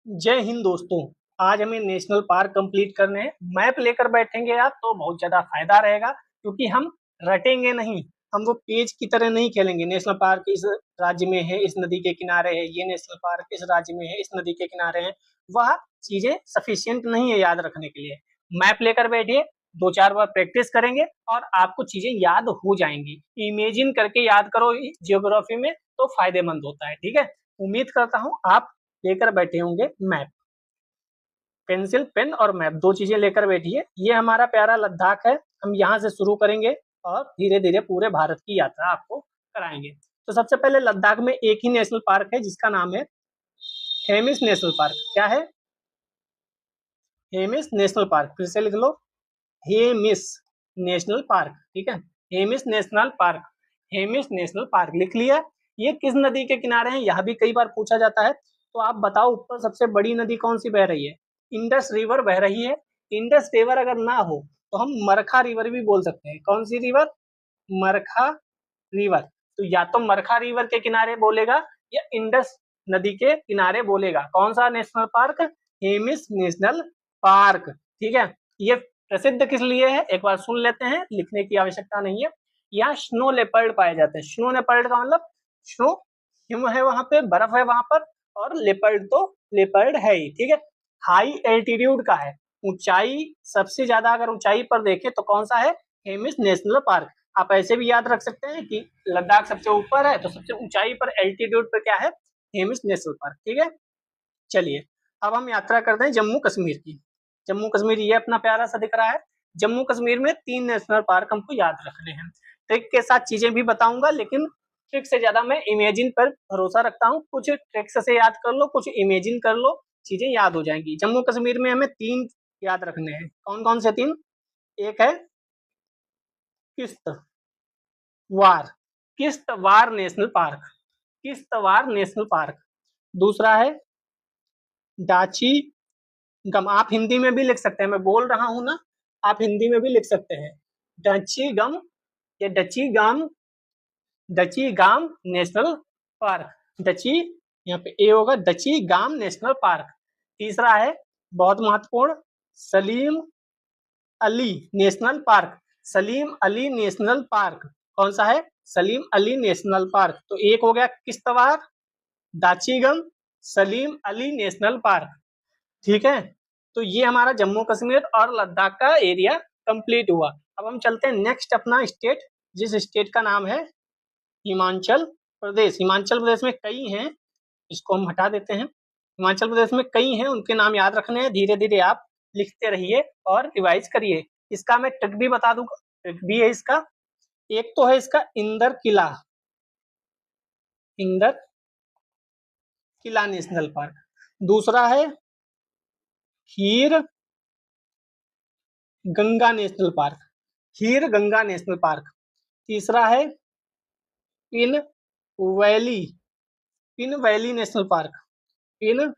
जय हिंद दोस्तों। आज हमें नेशनल पार्क कंप्लीट करने हैं। मैप लेकर बैठेंगे आप तो बहुत ज्यादा फायदा रहेगा, क्योंकि हम रटेंगे नहीं। हम वो पेज की तरह नहीं खेलेंगे। नेशनल पार्क इस राज्य में है, इस नदी के किनारे है, ये नेशनल पार्क इस राज्य में है, इस नदी के किनारे है। वह चीजें सफिशियंट नहीं है याद रखने के लिए। मैप लेकर बैठिए, दो चार बार प्रैक्टिस करेंगे और आपको चीजें याद हो जाएंगी। इमेजिन करके याद करो जियोग्राफी में, तो फायदेमंद होता है। ठीक है, उम्मीद करता हूँ आप लेकर बैठे होंगे मैप। पेंसिल, पेन और मैप, दो चीजें लेकर बैठिए। ये हमारा प्यारा लद्दाख है। हम यहाँ से शुरू करेंगे और धीरे धीरे पूरे भारत की यात्रा आपको कराएंगे। तो सबसे पहले लद्दाख में एक ही नेशनल पार्क है जिसका नाम है हेमिस नेशनल पार्क। क्या है? Hemis national park. फिर से लिख लो, हेमिस नेशनल पार्क। ठीक है, Hemis national park. Hemis national park लिख लिया। ये किस नदी के किनारे है, यह भी कई बार पूछा जाता है। तो आप बताओ, ऊपर सबसे बड़ी नदी कौन सी बह रही है? इंडस रिवर बह रही है। इंडस रिवर अगर ना हो तो हम मरखा रिवर भी बोल सकते हैं। कौन सी रिवर? मरखा रिवर। तो या तो मरखा रिवर के किनारे बोलेगा या इंडस नदी के किनारे बोलेगा। कौन सा national park? Hemis national park. ठीक है, ये प्रसिद्ध किस लिए है एक बार सुन लेते हैं, लिखने की आवश्यकता नहीं है। यहाँ स्नो लेपर्ड पाए जाते हैं। स्नो लेपर्ड का मतलब स्नो, हिम है वहां पे, बर्फ है वहां पर, और लेपर्ड तो लेपर्ड है ही। ठीक है, हाई एल्टीट्यूड का है, ऊंचाई सबसे ज्यादा अगर ऊंचाई पर देखें तो कौन सा है? Hemis national park. आप ऐसे भी याद रख सकते हैं कि लद्दाख सबसे ऊपर है तो सबसे ऊंचाई पर एल्टीट्यूड पर क्या है? Hemis national park. ठीक है, चलिए अब हम यात्रा करते हैं जम्मू कश्मीर की। जम्मू कश्मीर ये अपना प्यारा सा दिख रहा है। जम्मू कश्मीर में 3 नेशनल पार्क हमको याद रखने हैं। ट्रिक के साथ चीजें भी बताऊंगा, लेकिन ट्रिक से ज्यादा मैं इमेजिन पर भरोसा रखता हूँ। कुछ ट्रिक्स से याद कर लो, कुछ इमेजिन कर लो, चीजें याद हो जाएंगी। जम्मू कश्मीर में हमें 3 याद रखने हैं। कौन कौन से 3? एक है Kishtwar, Kishtwar national Park, Kishtwar national park. दूसरा है डाची गम। आप हिंदी में भी लिख सकते हैं, मैं बोल रहा हूं ना, आप हिंदी में भी लिख सकते हैं। डची गम या डची गाम, डची गाम नेशनल पार्क। डची, यहाँ पे ए होगा, डची गाम नेशनल पार्क। तीसरा है बहुत महत्वपूर्ण, Salim Ali national park. Salim Ali national park कौन सा है? Salim Ali national park. तो एक हो गया किश्तवाड़, दाचीगम, सलीम अली नेशनल पार्क। ठीक है, तो ये हमारा जम्मू कश्मीर और लद्दाख का एरिया कंप्लीट हुआ। अब हम चलते हैं नेक्स्ट अपना स्टेट, जिस स्टेट का नाम है हिमाचल प्रदेश। हिमाचल प्रदेश में कई हैं, इसको हम हटा देते हैं। हिमाचल प्रदेश में कई हैं, उनके नाम याद रखने हैं। धीरे धीरे आप लिखते रहिए और रिवाइज करिए। इसका मैं ट्रिक भी बता दूंगा, ट्रिक भी है इसका। एक तो है इसका इंदर किला, इंदर किला नेशनल पार्क। दूसरा है खीर Ganga national park, Khir Ganga national park. तीसरा है Pin valley, pin valley national park, Pin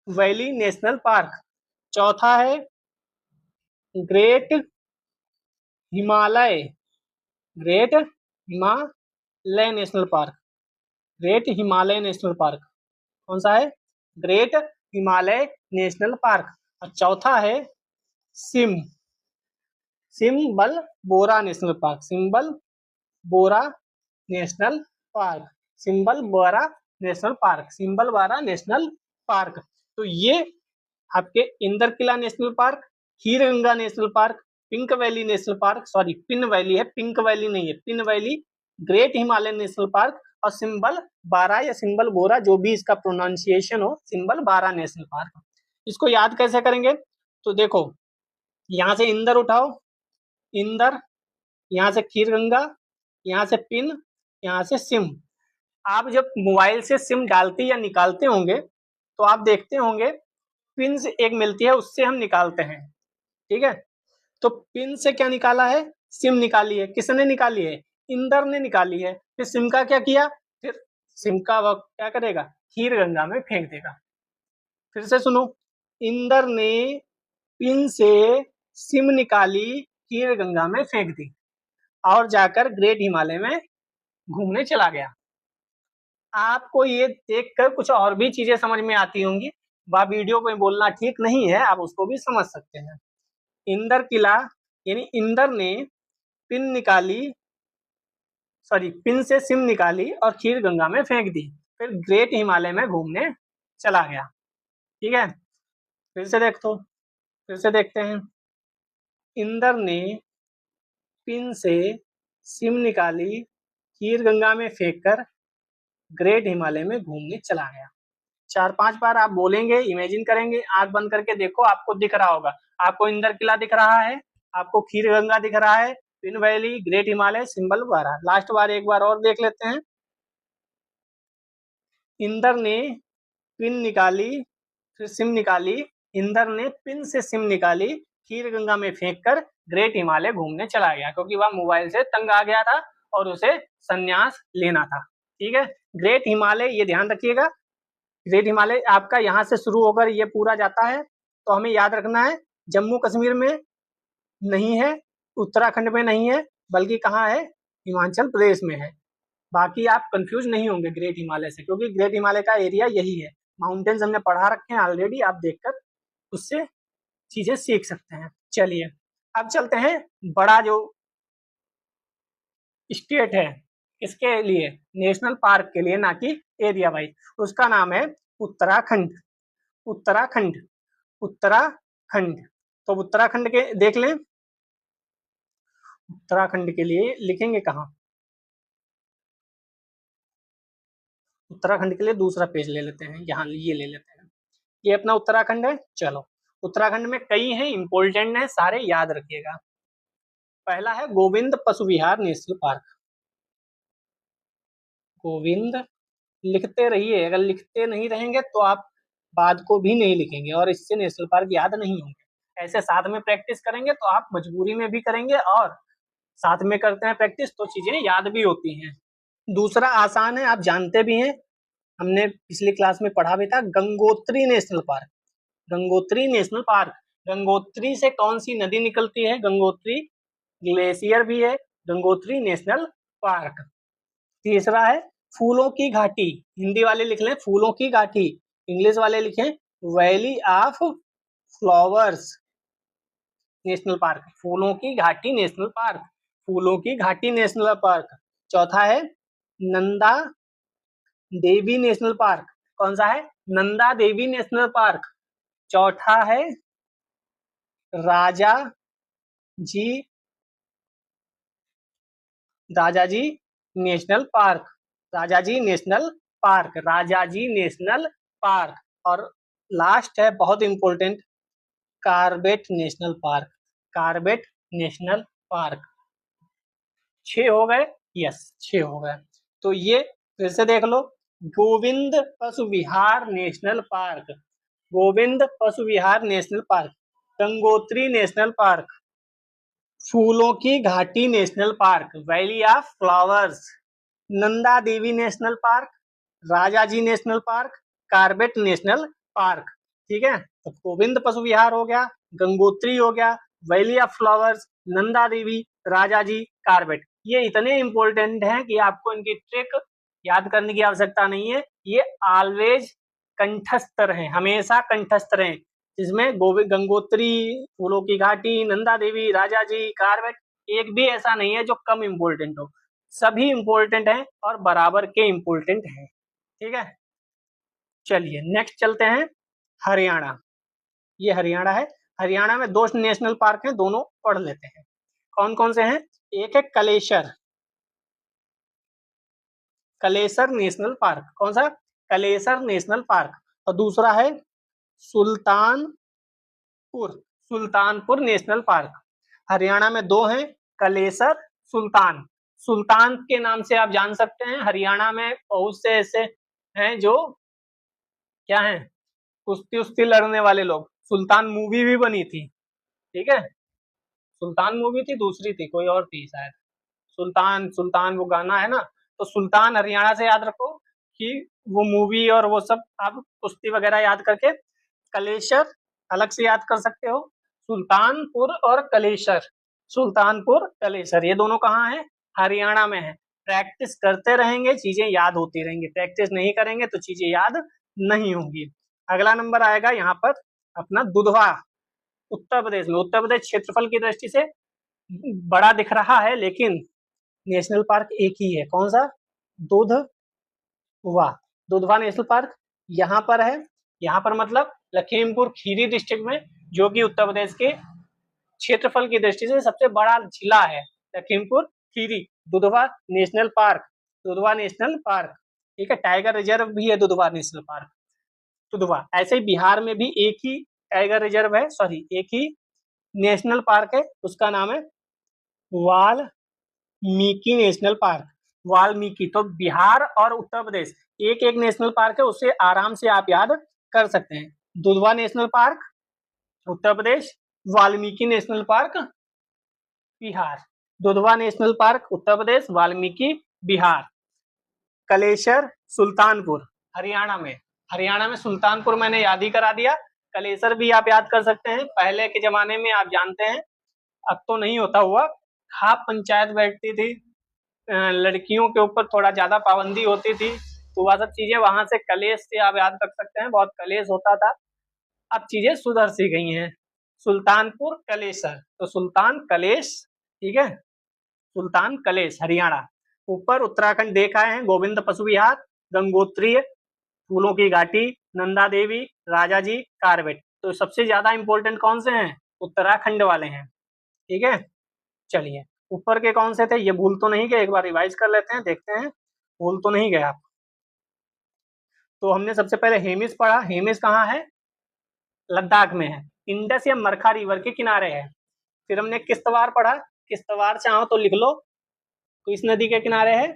valley national park. चौथा है great Himalaya, great Himalaya national park, great Himalaya national park. कौन सा है? Great Himalaya national park. और चौथा है सिम, सिम्बल बोरा नेशनल पार्क, सिम्बल बोरा नेशनल पार्क, सिम्बल बोरा नेशनल पार्क, सिम्बल बोरा नेशनल पार्क। तो ये आपके Inder Killa national park, Khir Ganga national park, pink valley national park, sorry Pin valley है, पिंक वैली नहीं है, Pin valley, great Himalayan national park और सिंबल बारा या सिंबल बोरा, जो भी इसका प्रोनाउंसिएशन हो, सिंबल बारा नेशनल पार्क। इसको याद कैसे करेंगे? तो देखो, यहाँ से इंदर उठाओ, इंदर, यहाँ से खीर गंगा, यहाँ से पिन, यहाँ से सिम। आप जब मोबाइल से सिम डालते या निकालते होंगे तो आप देखते होंगे पिन से एक मिलती है, उससे हम निकालते हैं। ठीक है, तो पिन से क्या निकाला है? सिम निकाली है। किसने निकाली है? इंदर ने निकाली है। फिर सिम का क्या किया? फिर सिम का वक्त क्या करेगा? खीर गंगा में फेंक देगा। फिर से सुनो, इंदर ने पिन से सिम निकाली, खीर गंगा में फेंक दी और जाकर ग्रेट हिमालय में घूमने चला गया। आपको ये देखकर कुछ और भी चीजें समझ में आती होंगी, वह वीडियो में बोलना ठीक नहीं है, आप उसको भी समझ सकते हैं। इंदर किला यानी इंदर ने पिन निकाली, सॉरी पिन से सिम निकाली और खीर गंगा में फेंक दी, फिर ग्रेट हिमालय में घूमने चला गया। ठीक है, फिर से देखते हैं। इंदर ने पिन से सिम निकाली, खीर गंगा में फेंककर ग्रेट हिमालय में घूमने चला गया। 4-5 बार आप बोलेंगे, इमेजिन करेंगे, आंख बंद करके देखो, आपको दिख रहा होगा। आपको इंदर किला दिख रहा है, आपको खीर गंगा दिख रहा है, Pin valley, great Himalaya, symbol वगैरह। लास्ट बार एक बार और देख लेते हैं। इंदर ने पिन निकाली, फिर सिम निकाली। इंदर ने पिन से सिम निकाली, खीर गंगा में फेंककर ग्रेट हिमालय घूमने चला गया, क्योंकि वह मोबाइल से तंग आ गया था और उसे संन्यास लेना था। ठीक है, ग्रेट हिमालय ये ध्यान रखिएगा, ग्रेट हिमालय आपका यहाँ से शुरू होकर ये पूरा जाता है, तो हमें याद रखना है जम्मू कश्मीर में नहीं है, उत्तराखंड में नहीं है, बल्कि कहाँ है, हिमाचल प्रदेश में है। बाकी आप कंफ्यूज नहीं होंगे ग्रेट हिमालय से, क्योंकि ग्रेट हिमालय का एरिया यही है। माउंटेन्स हमने पढ़ा रखे हैं ऑलरेडी, आप देखकर उससे चीजें सीख सकते हैं। चलिए अब चलते हैं बड़ा जो स्टेट है, इसके लिए नेशनल पार्क के लिए, ना कि एरिया वाइज, उसका नाम है उत्तराखंड। उत्तराखंड, उत्तराखंड। तो उत्तराखंड के देख लें, उत्तराखंड के लिए लिखेंगे कहाँ, उत्तराखंड के लिए दूसरा पेज ले लेते हैं, यहाँ ये ले लेते हैं, ये अपना उत्तराखंड है। चलो, उत्तराखंड में कई हैं, इंपॉर्टेंट है, सारे याद रखिएगा। पहला है गोविंद पशु विहार नेशनल पार्क। गोविंद लिखते रहिए, अगर लिखते नहीं रहेंगे तो आप बाद को भी नहीं लिखेंगे और इससे नेशनल पार्क याद नहीं होंगे। ऐसे साथ में प्रैक्टिस करेंगे तो आप मजबूरी में भी करेंगे, और साथ में करते हैं प्रैक्टिस तो चीजें याद भी होती हैं। दूसरा आसान है, आप जानते भी हैं, हमने पिछली क्लास में पढ़ा भी था, Gangotri national park. Gangotri national park, Gangotri से कौन सी नदी निकलती है, गंगोत्री ग्लेशियर भी है, गंगोत्री नेशनल पार्क। तीसरा है फूलों की घाटी, हिंदी वाले लिख लें फूलों की घाटी, इंग्लिश वाले लिखें valley of flowers national park, फूलों की घाटी नेशनल पार्क, फूलों की घाटी नेशनल पार्क। चौथा है नंदा देवी नेशनल पार्क, कौन सा है, नंदा देवी नेशनल पार्क। चौथा है Raja ji, Rajaji national park, Rajaji national park, Rajaji national park. और लास्ट है बहुत important, Corbett national park, Corbett national park. 6 हो गए, यस 6 हो गए। तो ये फिर से देख लो, Govind Pashu Vihar national park, Govind Pashu Vihar national park, Gangotri national park, फूलों की घाटी national park, valley of flowers, Nanda Devi national park, Rajaji national park, Corbett national park. ठीक है, तो गोविंद पशु विहार हो गया, गंगोत्री हो गया, valley of flowers, Nanda Devi, Rajaji, Corbett. ये इतने इंपॉर्टेंट हैं कि आपको इनकी ट्रिक याद करने की आवश्यकता नहीं है, ये ऑलवेज कंठस्थ रहे, हमेशा कंठस्थ रहे, जिसमें गंगोत्री, फूलों की घाटी, नंदा देवी, राजाजी, कार्बेट, एक भी ऐसा नहीं है जो कम इंपॉर्टेंट हो, सभी इंपॉर्टेंट हैं और बराबर के इंपॉर्टेंट हैं। ठीक है, चलिए नेक्स्ट चलते हैं हरियाणा। ये हरियाणा है, हरियाणा में 2 नेशनल पार्क हैं, दोनों पढ़ लेते हैं। कौन कौन से हैं, एक है कलेसर, कलेसर नेशनल पार्क, कौन सा, कलेसर नेशनल पार्क। और दूसरा है सुल्तानपुर, सुल्तानपुर नेशनल पार्क। हरियाणा में 2 हैं, कलेसर, सुल्तान। सुल्तान के नाम से आप जान सकते हैं, हरियाणा में बहुत से ऐसे हैं जो क्या हैं, कुश्ती उस्ती लड़ने वाले लोग। सुल्तान मूवी भी बनी थी, ठीक है, सुल्तान मूवी थी, दूसरी थी, कोई और थी शायद, सुल्तान सुल्तान वो गाना है ना। तो सुल्तान हरियाणा से याद रखो कि वो मूवी और वो सब आप कुश्ती वगैरह याद करके, कलेसर अलग से याद कर सकते हो, सुल्तानपुर और कलेसर, सुल्तानपुर कलेसर, ये दोनों कहाँ है, हरियाणा में है। प्रैक्टिस करते रहेंगे चीजें याद होती रहेंगी, प्रैक्टिस नहीं करेंगे तो चीजें याद नहीं होंगी। अगला नंबर आएगा यहाँ पर अपना दुधवा, उत्तर प्रदेश में। उत्तर प्रदेश क्षेत्रफल की दृष्टि से बड़ा दिख रहा है, लेकिन नेशनल पार्क एक ही है। कौन सा? दुधवा। दुधवा नेशनल पार्क यहाँ पर है। यहाँ पर मतलब लखीमपुर खीरी डिस्ट्रिक्ट में, जो कि उत्तर प्रदेश के क्षेत्रफल की दृष्टि से सबसे बड़ा जिला है, Lakhimpur Kheri. Dudhwa national park, Dudhwa national park, ठीक है। टाइगर रिजर्व भी है दुधवा नेशनल पार्क, दुधवा। ऐसे ही बिहार में भी एक ही टाइगर रिजर्व है, सॉरी एक ही नेशनल पार्क है, उसका नाम है वाल्मीकि नेशनल पार्क। वाल्मीकि। तो बिहार और उत्तर प्रदेश एक एक नेशनल पार्क है, उससे आराम से आप याद कर सकते हैं। Dudhwa national park Uttar Pradesh, Valmiki national park Bihar. Dudhwa national park Uttar Pradesh, Valmiki Bihar. Kalesar Sultanpur Haryana में। हरियाणा में सुल्तानपुर मैंने याद ही करा दिया। कलेसर भी आप याद कर सकते हैं। पहले के जमाने में आप जानते हैं, अब तो नहीं होता हुआ, खाप पंचायत बैठती थी, लड़कियों के ऊपर थोड़ा ज्यादा पाबंदी होती थी, तो वह सब चीजें वहां से कलेश से आप याद कर सकते हैं, बहुत कलेश होता था। अब चीजें सुधर सी गई हैं। सुल्तानपुर कलेसर, तो सुल्तान कलेश, ठीक है, सुल्तान कलेश हरियाणा। ऊपर उत्तराखंड देखा है, गोविंद पशु विहार, गंगोत्री, फूलों की घाटी, नंदा देवी, राजा जी, कारबेट। तो सबसे ज्यादा इंपॉर्टेंट कौन से हैं? उत्तराखंड वाले हैं, ठीक है। चलिए, ऊपर के कौन से थे ये भूल तो नहीं गए, एक बार रिवाइज कर लेते हैं, देखते हैं भूल तो नहीं गए आप। तो हमने सबसे पहले हेमिस पढ़ा। हेमिस कहाँ है? लद्दाख में है, इंडस या मरखा रिवर के किनारे है। फिर हमने किश्तवाड़ पढ़ा। किश्तवाड़ चाहो तो लिख लो, तो इस नदी के किनारे है,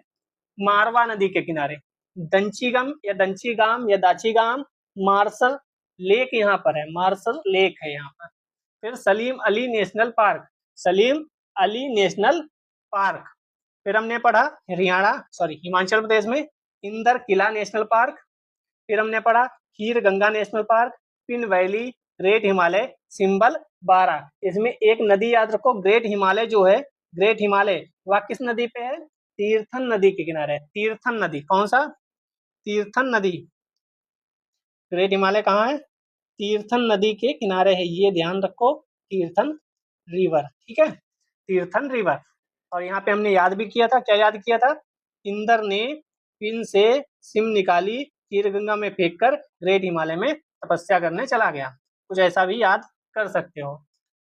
मारवा नदी के किनारे। दंचीगम या दंचीगाम या दाचीगाम, मार्शल लेक यहाँ पर है, मार्शल लेक है यहाँ पर। फिर Salim Ali national park, Salim Ali national park. फिर हमने पढ़ा हरियाणा, सॉरी हिमाचल प्रदेश में इंदर किला नेशनल पार्क। फिर हमने पढ़ा Khir Ganga national park, Pin valley, great Himalaya, Simbal 12। इसमें एक नदी याद रखो, ग्रेट हिमालय जो है, ग्रेट हिमालय वह किस नदी पे है? तीर्थन नदी के किनारे। तीर्थन नदी, कौन सा? तीर्थन नदी। ग्रेट हिमालय कहाँ है? तीर्थन नदी के किनारे है, ये ध्यान रखो, तीर्थन रिवर, ठीक है, तीर्थन रिवर। और यहाँ पे हमने याद भी किया था, क्या याद किया था? इंदर ने पिन से सिम निकाली, खीर गंगा में फेंक कर ग्रेट हिमालय में तपस्या करने चला गया। कुछ ऐसा भी याद कर सकते हो।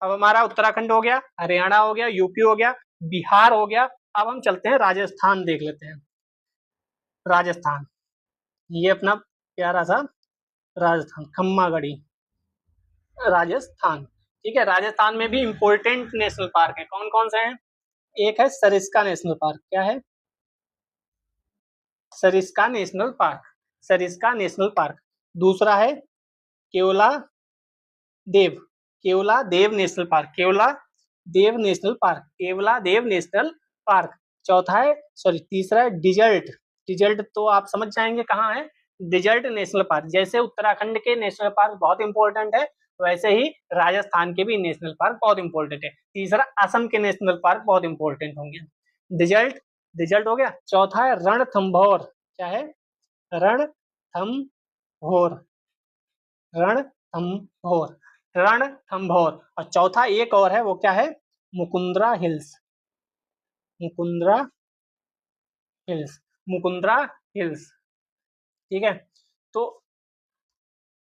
अब हमारा उत्तराखंड हो गया, हरियाणा हो गया, यूपी हो गया, बिहार हो गया। अब हम चलते हैं राजस्थान, देख लेते हैं राजस्थान। ये अपना प्यारा सा राजस्थान, खम्मागढ़ी राजस्थान, ठीक है। राजस्थान में भी इंपॉर्टेंट नेशनल पार्क है, कौन कौन से हैं? एक है सरिस्का नेशनल पार्क, क्या है? Sariska national park, Sariska national park. दूसरा है केवला देव, केवला देव नेशनल पार्क, केवला देव नेशनल पार्क, केवला देव नेशनल पार्क। चौथा है, सॉरी तीसरा है डिजल्ट। डिजल्ट तो आप समझ जाएंगे कहाँ है, डिजल्ट नेशनल पार्क। जैसे उत्तराखंड के नेशनल पार्क बहुत इंपॉर्टेंट है, वैसे ही राजस्थान के भी नेशनल पार्क बहुत इंपॉर्टेंट है। तीसरा असम के नेशनल पार्क बहुत इंपॉर्टेंट होंगे। डिजल्ट, डिजल्ट हो गया। चौथा है रणथंभौर, क्या है? रणथंभौर, रणथंभौर, रणथंभौर। और चौथा एक और है, वो क्या है? Mukundra hills, Mukundra hills, Mukundra hills, ठीक है। तो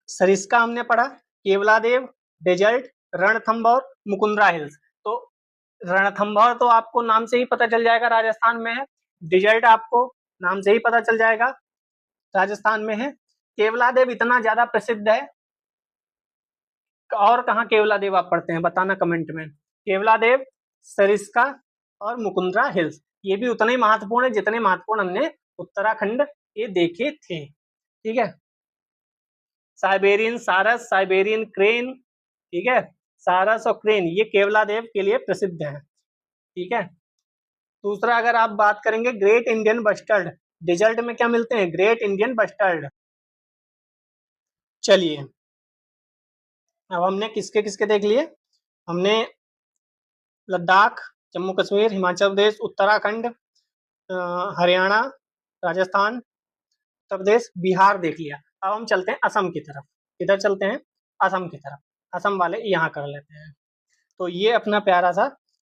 सरिस्का हमने पढ़ा, केवलादेव, डेजर्ट, रणथंभौर, मुकुंदरा हिल्स। तो रणथंभौर तो आपको नाम से ही पता चल जाएगा राजस्थान में है, डेजर्ट आपको नाम से ही पता चल जाएगा राजस्थान में है। केवलादेव इतना ज्यादा प्रसिद्ध है, और कहाँ केवलादेव आप पढ़ते हैं बताना कमेंट में। केवलादेव, सरिस्का और मुकुंदरा हिल्स, ये भी उतने ही महत्वपूर्ण है जितने महत्वपूर्ण हमने उत्तराखंड के देखे थे, ठीक है। साइबेरियन सारस, साइबेरियन क्रेन, ठीक है, सारस और क्रेन ये केवलादेव के लिए प्रसिद्ध है, ठीक है। दूसरा अगर आप बात करेंगे ग्रेट इंडियन बस्टर्ड, डिजर्ट में क्या मिलते हैं? Great Indian bustard. चलिए, अब हमने किसके किसके देख लिए? हमने लद्दाख, जम्मू कश्मीर, हिमाचल प्रदेश, उत्तराखंड, हरियाणा, राजस्थान, उत्तर प्रदेश, बिहार देख लिया। अब हम चलते हैं असम की तरफ। इधर चलते हैं असम की तरफ। असम वाले यहाँ कर लेते हैं। तो ये अपना प्यारा सा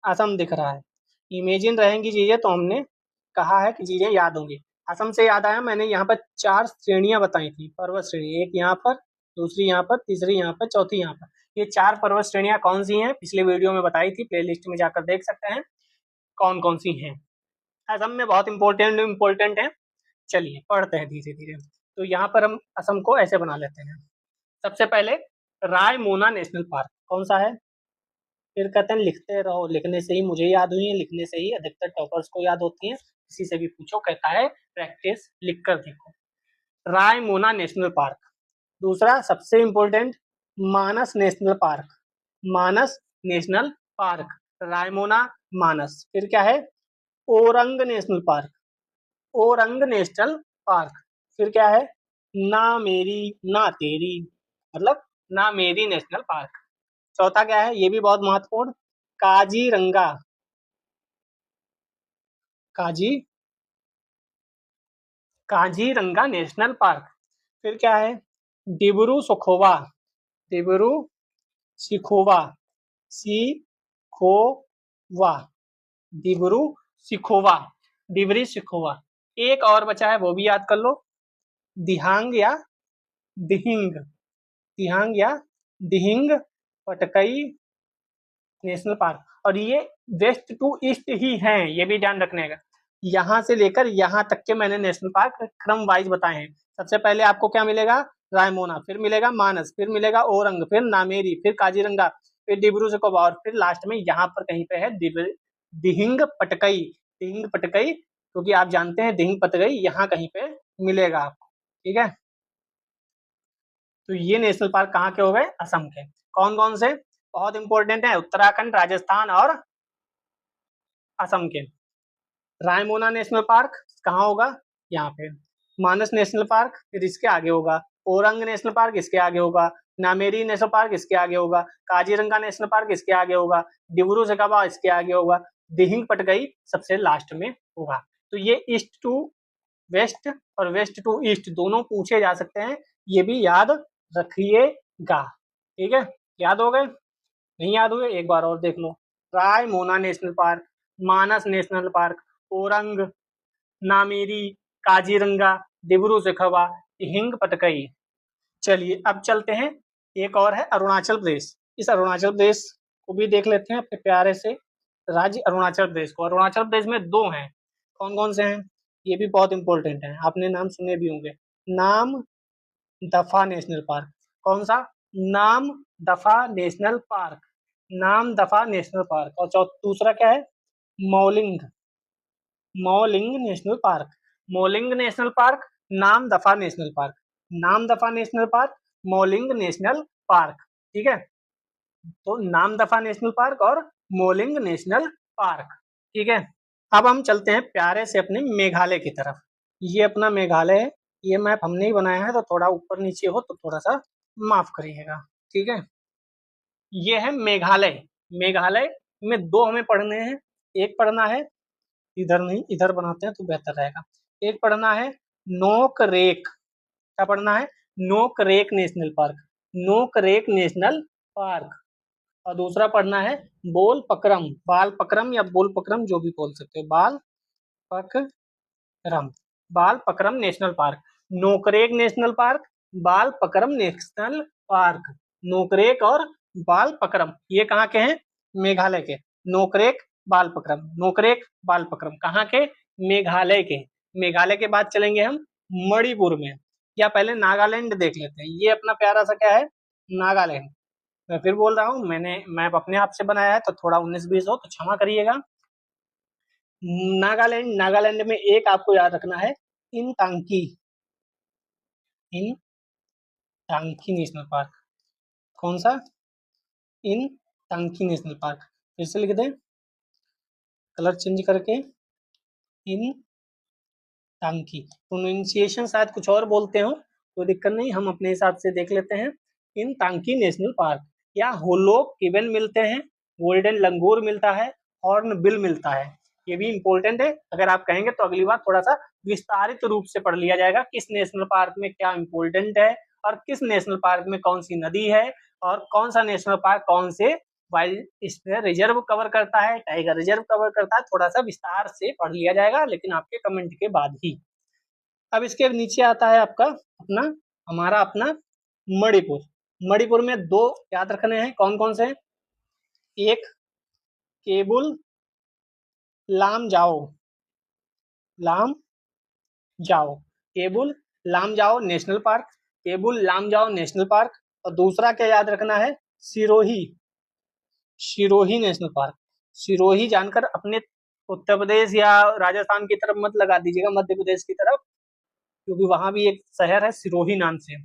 असम दिख रहा है। इमेजिन रहेंगी चीजें, तो हमने कहा है कि चीजें याद होंगी। असम से याद आया, मैंने यहाँ पर 4 श्रेणियां बताई थी, पर्वत श्रेणी। एक यहाँ पर, दूसरी यहाँ पर, तीसरी यहाँ पर, चौथी यहाँ पर। ये 4 पर्वत श्रेणियां कौन सी हैं, पिछले वीडियो में बताई थी, प्लेलिस्ट में जाकर देख सकते हैं कौन कौन सी हैं। असम में बहुत इंपॉर्टेंट है। चलिए पढ़ते हैं धीरे धीरे। तो यहाँ पर हम असम को ऐसे बना लेते हैं। सबसे पहले रायमोना नेशनल पार्क कौन सा है? फिर कहते हैं लिखते रहो, लिखने से ही मुझे याद हुई है, लिखने से ही अधिकतर टॉपर्स को याद होती हैं। किसी से भी पूछो, कहता है प्रैक्टिस लिख कर देखो। Raimona national park. दूसरा सबसे इंपॉर्टेंट, मानस national park. Manas national park, Raimona, मानस। फिर क्या है? Orang National park. Orang National park. फिर क्या है? ना मेरी ना तेरी, मतलब ना मेरी नेशनल पार्क। चौथा क्या है? ये भी बहुत महत्वपूर्ण, काजीरंगा। काजी काजीरंगा नेशनल पार्क। फिर क्या है? डिब्रू सखोवा। डिब्रू सिखोवा, सिखोवा, डिब्रू सिखोवा, डिब्री सिखोवा। एक और बचा है, वो भी याद कर लो, दिहांग या दिहिंग। दिहांग या दिहिंग पटकई नेशनल पार्क। और ये वेस्ट टू ईस्ट ही हैं, ये भी ध्यान रखने का। यहाँ से लेकर यहाँ तक के मैंने नेशनल पार्क क्रम वाइज बताए हैं। सबसे पहले आपको क्या मिलेगा? रायमोना, फिर मिलेगा मानस, फिर मिलेगा ओरंग, फिर नामेरी, फिर काजीरंगा, फिर डिब्रू सैखोवा, और फिर लास्ट में यहाँ पर कहीं पे है दिहिंग पटकई। दिहिंग पटकई, क्योंकि आप जानते हैं दिहिंग पटकई यहाँ कहीं पे मिलेगा आपको। ठीक है, तो ये नेशनल पार्क कहाँ के हो गए? असम के। कौन कौन से? बहुत इंपॉर्टेंट है, उत्तराखंड, राजस्थान और असम के। रायमोना नेशनल पार्क कहाँ होगा? यहाँ पे। मानस नेशनल पार्क फिर इसके आगे होगा। ओरंग नेशनल पार्क इसके आगे होगा। नामेरी नेशनल पार्क इसके आगे होगा। काजीरंगा नेशनल पार्क इसके आगे होगा। डिब्रू सैखोवा इसके आगे होगा। दिहिंग पटकई सबसे लास्ट में होगा। तो ये ईस्ट टू वेस्ट और वेस्ट टू ईस्ट दोनों पूछे जा सकते हैं, ये भी याद रखिएगा। ठीक है, याद हो गए? नहीं याद हुए, एक बार और देख लो। Raimona national park, Manas national park, Orang, Nameri, Kaziranga, Dibru Saikhowa, Dihing Patkai. चलिए अब चलते हैं, एक और है अरुणाचल प्रदेश। इस अरुणाचल प्रदेश को भी देख लेते हैं अपने प्यारे से राज्य अरुणाचल प्रदेश को। अरुणाचल प्रदेश में 2 हैं, कौन कौन से हैं? ये भी बहुत इंपॉर्टेंट है, आपने नाम सुने भी होंगे। नाम दफा नेशनल पार्क। कौन सा? नाम दफा नेशनल पार्क। नाम दफा नेशनल पार्क। और दूसरा क्या है? Mouling. Mouling national park. Mouling national park, नाम दफा नेशनल पार्क। नाम दफा national park, Mouling national park. ठीक है, तो नाम दफा नेशनल पार्क और मौलिंग नेशनल पार्क। ठीक है, अब हम चलते हैं प्यारे से अपने मेघालय की तरफ। ये अपना मेघालय है। ये मैप हमने ही बनाया है, तो थोड़ा ऊपर नीचे हो तो थोड़ा सा माफ करिएगा। ठीक है, ये है मेघालय। मेघालय में 2 हमें पढ़ने हैं। एक पढ़ना है, इधर नहीं इधर बनाते हैं तो बेहतर रहेगा। एक पढ़ना है नोकरेक। क्या पढ़ना है? Nokrek national park. Nokrek national park. और दूसरा पढ़ना है बोल पकरम, बाल पकरम या बोल पकरम जो भी बोल सकते हो, Balpakram, Balpakram national park. Nokrek national park, Balpakram national park. Nokrek और बाल पकरम ये कहाँ के हैं? मेघालय के। नोकरेक, बाल पकरम, नोकरेक, बाल पकरम कहाँ के? मेघालय के। मेघालय के बाद चलेंगे हम मणिपुर में, या पहले नागालैंड देख लेते हैं। ये अपना प्यारा सा क्या है? नागालैंड। मैं फिर बोल रहा हूँ, मैंने मैप अपने आप से बनाया है, तो थोड़ा 19-20 हो तो क्षमा करिएगा। नागालैंड, नागालैंड में एक आपको याद रखना है, इन तांकी। इन तांकी नेशनल पार्क। कौन सा? इन तांकी नेशनल पार्क। फिर से लिख दें, कलर चेंज करके, इन टांकी। प्रोनाउंसिएशन शायद कुछ और बोलते हो, कोई दिक्कत नहीं, हम अपने हिसाब से देख लेते हैं। इन टांकी नेशनल पार्क या होलो किबन मिलते हैं, गोल्डन लंगूर मिलता है, हॉर्न बिल मिलता है। ये भी इम्पोर्टेंट है। अगर आप कहेंगे तो अगली बार थोड़ा सा विस्तारित रूप से पढ़ लिया जाएगा, किस नेशनल पार्क में क्या इम्पोर्टेंट है और किस नेशनल पार्क में कौन सी नदी है और कौन सा नेशनल पार्क कौन से वाइल्ड इसमें रिजर्व कवर करता है, टाइगर रिजर्व कवर करता है, थोड़ा सा विस्तार से पढ़ लिया जाएगा, लेकिन आपके कमेंट के बाद ही। अब इसके नीचे आता है आपका हमारा अपना मणिपुर। मणिपुर में 2 याद रखने हैं, कौन कौन से? एक Keibul Lamjao, Keibul Lamjao national park, Keibul Lamjao national park. और दूसरा क्या याद रखना है? Sirohi national park. सिरोही जानकर अपने उत्तर प्रदेश या राजस्थान की तरफ मत लगा दीजिएगा, मध्य प्रदेश की तरफ, क्योंकि वहां भी एक शहर है सिरोही नाम से।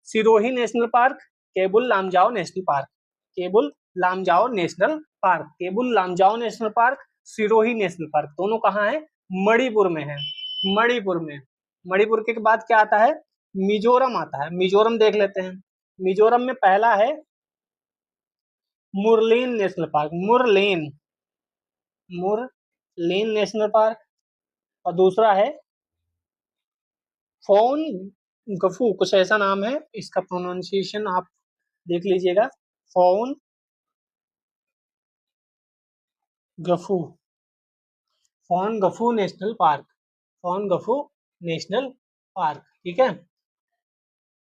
Sirohi national park, Keibul Lamjao national park, Keibul Lamjao national park, Keibul Lamjao national park, Sirohi national park, दोनों कहाँ है? मणिपुर में है। मणिपुर में। मणिपुर के बाद क्या आता है? मिजोरम आता है। मिजोरम देख लेते हैं। मिजोरम में पहला है Murlen national park, Murlen national park. और दूसरा है फोन गफू, कुछ ऐसा नाम है, इसका प्रोनाउंसिएशन आप देख लीजिएगा। Phawngpui, Phawngpui national park, Phawngpui national park, ठीक है,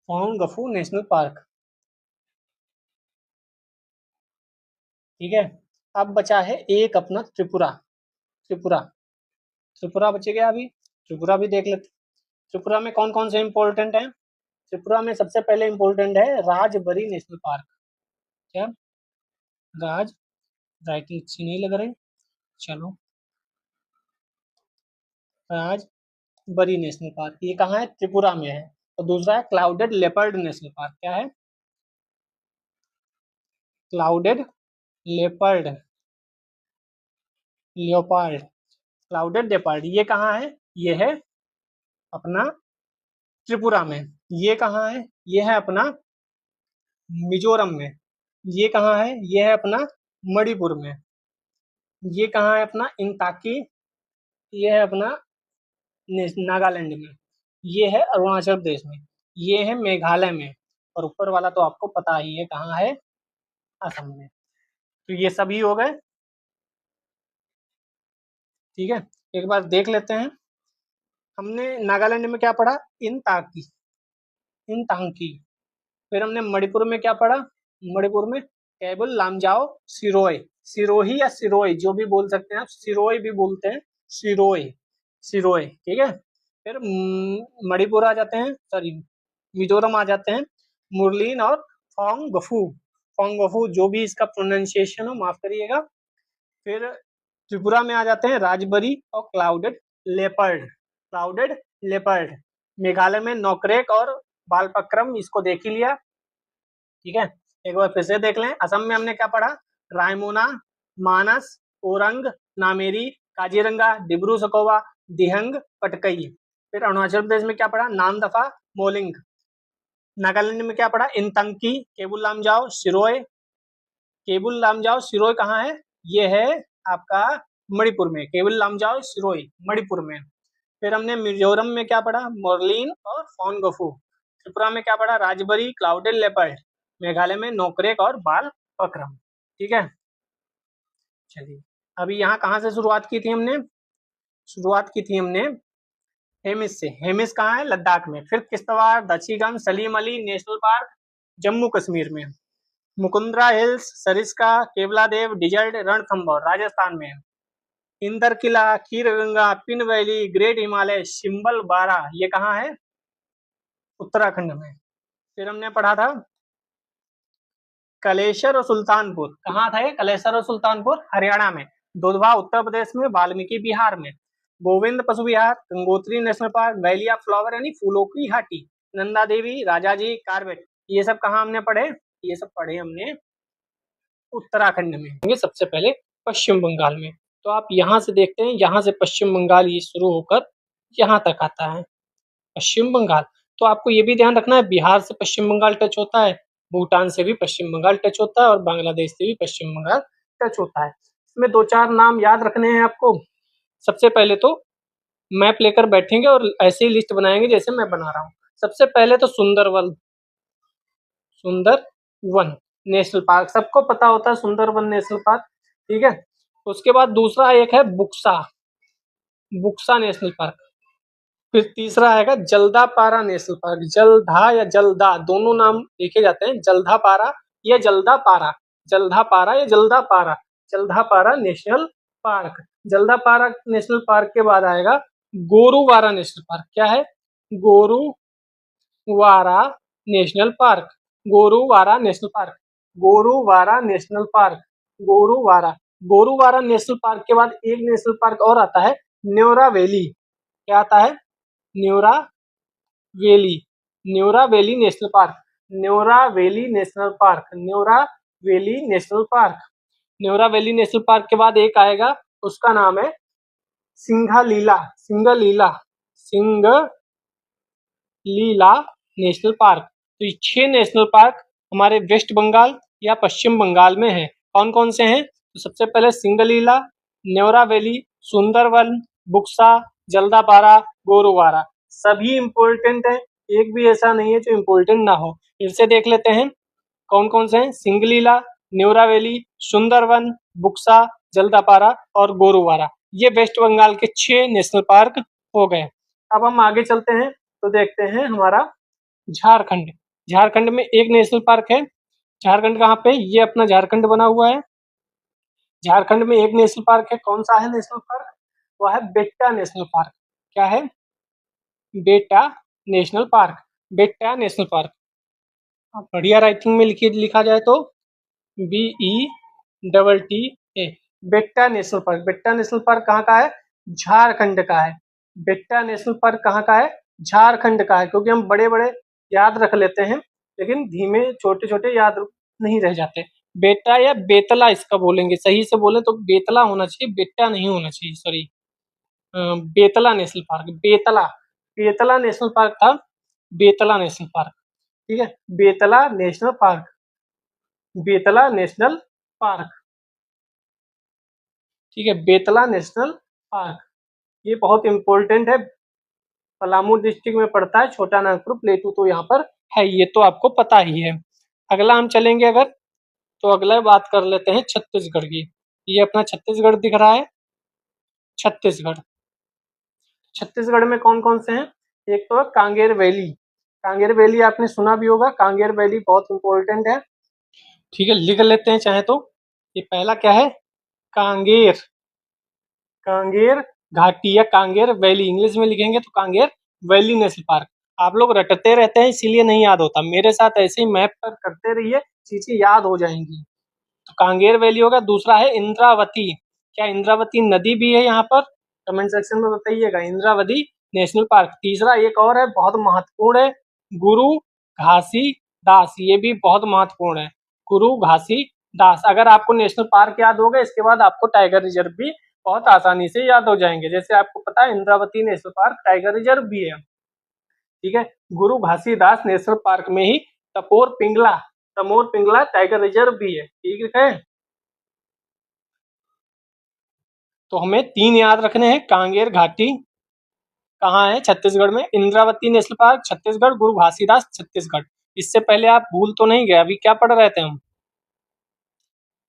फोन गफू नेशनल पार्क, ठीक है। अब बचा है एक अपना त्रिपुरा, त्रिपुरा, त्रिपुरा बचे गया अभी, त्रिपुरा भी देख लेते। त्रिपुरा में कौन कौन से इंपॉर्टेंट है? त्रिपुरा में सबसे पहले इंपॉर्टेंट है राजबरी नेशनल पार्क। क्या? राइटिंग अच्छी नहीं लग रही, चलो, राजबरी नेशनल पार्क, ये कहाँ है? त्रिपुरा में है। और दूसरा है क्लाउडेड लेपर्ड नेशनल पार्क। क्या है? Clouded leopard, leopard, clouded leopard, ये कहाँ है? ये है अपना त्रिपुरा में। ये कहाँ है? ये है अपना मिजोरम में। ये कहाँ है? ये है अपना मणिपुर में। ये कहाँ है? अपना इंताकी, ये है अपना नागालैंड में। ये है अरुणाचल प्रदेश में। ये है मेघालय में। और ऊपर वाला तो आपको पता ही है कहाँ है, असम में। तो ये सभी हो गए, ठीक है। एक बार देख लेते हैं, हमने नागालैंड में क्या पढ़ा? इंताकी, इंतांकी। फिर हमने मणिपुर में क्या पढ़ा? मणिपुर में केबुल लामजाओ सिरोय, सिरोही या सिरोय जो भी बोल सकते हैं आप, सिरोय भी बोलते हैं, सिरोय, सिरोय, ठीक है। फिर मणिपुर आ जाते हैं, सॉरी मिजोरम आ जाते हैं, मुरलीन और फोंग गफू, फोंग गफू जो भी इसका प्रोनाउंसिएशन हो माफ करिएगा। फिर त्रिपुरा में आ जाते हैं राजबरी और Clouded leopard, clouded leopard. Meghalaya में नोकरेक और बालपक्रम, इसको देख ही लिया, ठीक है। एक बार फिर से देख लें, असम में हमने क्या पढ़ा? रायमोना, मानस, ओरंग, नामेरी, काजीरंगा, डिब्रू सकोवा, दिहंग, पटकई। फिर अरुणाचल प्रदेश में क्या पढ़ा? नामदफा, मोलिंग। नागालैंड में क्या पढ़ा? इंतंकी, केबुल लामजाओ, सिरोय। केबुल लामजाओ सिरोय कहाँ है? ये है आपका मणिपुर में, केबुल लामजाओ सिरोय मणिपुर में। फिर हमने मिजोरम में क्या पढ़ा? मोरलीन और फोनगफू। त्रिपुरा में क्या पढ़ा? Rajbari, clouded leopard. मेघालय में नोकरेक और बाल पक्रम, ठीक है। चलिए, अभी यहाँ कहाँ से शुरुआत की थी हमने? शुरुआत की थी हमने हेमिस से। हेमिस कहाँ है? लद्दाख में। फिर किश्तवाड़, दक्षिणगम, सलीम अली नेशनल पार्क जम्मू कश्मीर में। Mukundra hills, Sariska, Keoladeo desert, Ranthambore Rajasthan में। इंदर किला, खीरगंगा, पिन वैली, ग्रेट हिमालय, शिम्बल बारा, ये कहाँ है? उत्तराखंड में। फिर हमने पढ़ा था कलेश्वर और सुल्तानपुर, कहाँ था ये? कलेश्वर और सुल्तानपुर हरियाणा में। दुधवा उत्तर प्रदेश में, वाल्मीकि बिहार में। Govind Pashu Vihar, Gangotri national park, valley of flower यानी फूलों की घाटी, नंदा देवी, राजाजी, कार्बेट, ये सब कहाँ हमने पढ़े? ये सब पढ़े हमने उत्तराखंड में। सबसे पहले पश्चिम बंगाल में, तो आप यहाँ से देखते हैं, यहाँ से पश्चिम बंगाल ये शुरू होकर यहाँ तक आता है पश्चिम बंगाल। तो आपको ये भी ध्यान रखना है, बिहार से पश्चिम बंगाल टच होता है, भूटान से भी पश्चिम बंगाल टच होता है और बांग्लादेश से भी पश्चिम बंगाल टच होता है। इसमें 2-4 नाम याद रखने हैं आपको। सबसे पहले तो मैप लेकर बैठेंगे और ऐसे ही लिस्ट बनाएंगे जैसे मैं बना रहा हूँ। सबसे पहले तो सुंदरवन नेशनल पार्क, सबको पता होता है सुंदरवन नेशनल पार्क, ठीक है। उसके बाद दूसरा एक है बुक्सा नेशनल पार्क। फिर तीसरा आएगा जल्दापारा नेशनल पार्क। जल्दा या जल्दा दोनों नाम लिखे जाते हैं, जल्दापारा या जल्दापारा, जल्दापारा या Jaldapara, Jaldapara national park. Jaldapara national park के बाद आएगा गोरुवारा नेशनल पार्क। क्या है? Gorumara national park, Gorumara national park, Gorumara national park, Gorumara. Gorumara national park के बाद एक नेशनल पार्क और आता है, न्योरा वैली। क्या आता है? Neora valley, Neora valley national park, Neora valley national park, Neora valley national park. Neora valley national park के बाद एक आएगा, उसका नाम है सिंघालीला, सिंगलीला, सिंगलीला नेशनल पार्क। तो ये 6 नेशनल पार्क हमारे वेस्ट बंगाल या पश्चिम बंगाल में है। कौन कौन से हैं? तो सबसे पहले सिंगलीला, न्योरा वैली, सुंदरवन, बुक्सा, जल्दापारा, गोरुवारा। सभी इम्पोर्टेंट है, एक भी ऐसा नहीं है जो इम्पोर्टेंट ना हो। फिर से देख लेते हैं कौन कौन से हैं। सिंगलीला, न्योरा वैली, सुंदरवन, बुक्सा, जल्दापारा और गोरुवारा। ये वेस्ट बंगाल के 6 नेशनल पार्क हो गए। अब हम आगे चलते हैं तो देखते हैं हमारा झारखंड। झारखंड में एक नेशनल पार्क है। झारखंड कहाँ पे? ये अपना झारखंड बना हुआ है। झारखंड में एक नेशनल पार्क है। कौन सा है नेशनल पार्क? वो है बेट्टा नेशनल पार्क। क्या है? बेट्टा नेशनल पार्क, बेट्टा नेशनल पार्क। बढ़िया राइटिंग में लिखा जाए तो BETTA, बेट्टा नेशनल पार्क। बेट्टा नेशनल पार्क कहाँ का है? झारखंड का है। बेट्टा नेशनल पार्क कहाँ का है? झारखंड का है। क्योंकि हम बड़े बड़े याद रख लेते हैं लेकिन धीमे छोटे छोटे याद नहीं रह जाते। बेट्टा या बेतला इसका बोलेंगे, सही से बोले तो बेतला होना चाहिए, बेट्टा नहीं होना चाहिए, sorry. Betla national park, Betla, Betla national park था, बेतला नेशनल पार्क, ठीक है। Betla national park, Betla national park, ठीक है, बेतला नेशनल पार्क। ये बहुत इंपॉर्टेंट है, पलामू डिस्ट्रिक्ट में पड़ता है, छोटा नागपुर प्लेटू तो यहाँ पर है, ये तो आपको पता ही है। अगला हम चलेंगे अगर, तो अगला बात कर लेते हैं छत्तीसगढ़ की। ये अपना छत्तीसगढ़ दिख रहा है, छत्तीसगढ़। छत्तीसगढ़ में कौन कौन से हैं? एक तो है कांगेर वैली। कांगेर वैली आपने सुना भी होगा, कांगेर वैली बहुत इंपॉर्टेंट है, ठीक है, लिख लेते हैं चाहे तो। ये पहला क्या है? कांगेर, कांगेर घाटी या कांगेर वैली, इंग्लिश में लिखेंगे तो कांगेर वैली नेशनल पार्क। आप लोग रटते रहते हैं इसीलिए नहीं याद होता, मेरे साथ ऐसे ही मैप पर करते रहिए, चीजें याद हो जाएंगी। तो कांगेर वैली होगा। दूसरा है इंद्रावती। क्या इंद्रावती नदी भी है यहाँ पर? कमेंट सेक्शन में बताइएगा। Indravati national park. तीसरा एक और है, बहुत महत्वपूर्ण है, गुरु घासी दास। ये भी बहुत महत्वपूर्ण है, गुरु घासी दास। अगर आपको नेशनल पार्क याद होगा, इसके बाद आपको टाइगर रिजर्व भी बहुत आसानी से याद हो जाएंगे। जैसे आपको पता है Indravati national park tiger reserve भी है, ठीक है। गुरु घासीदास नेशनल पार्क में ही तपोर पिंगला टाइगर रिजर्व भी है, ठीक है। तो हमें 3 याद रखने हैं। कांगेर घाटी कहाँ है? छत्तीसगढ़ में। इंद्रावती नेशनल पार्क छत्तीसगढ़, गुरु घासीदास छत्तीसगढ़। इससे पहले आप भूल तो नहीं गए? अभी क्या पढ़ रहे थे हम?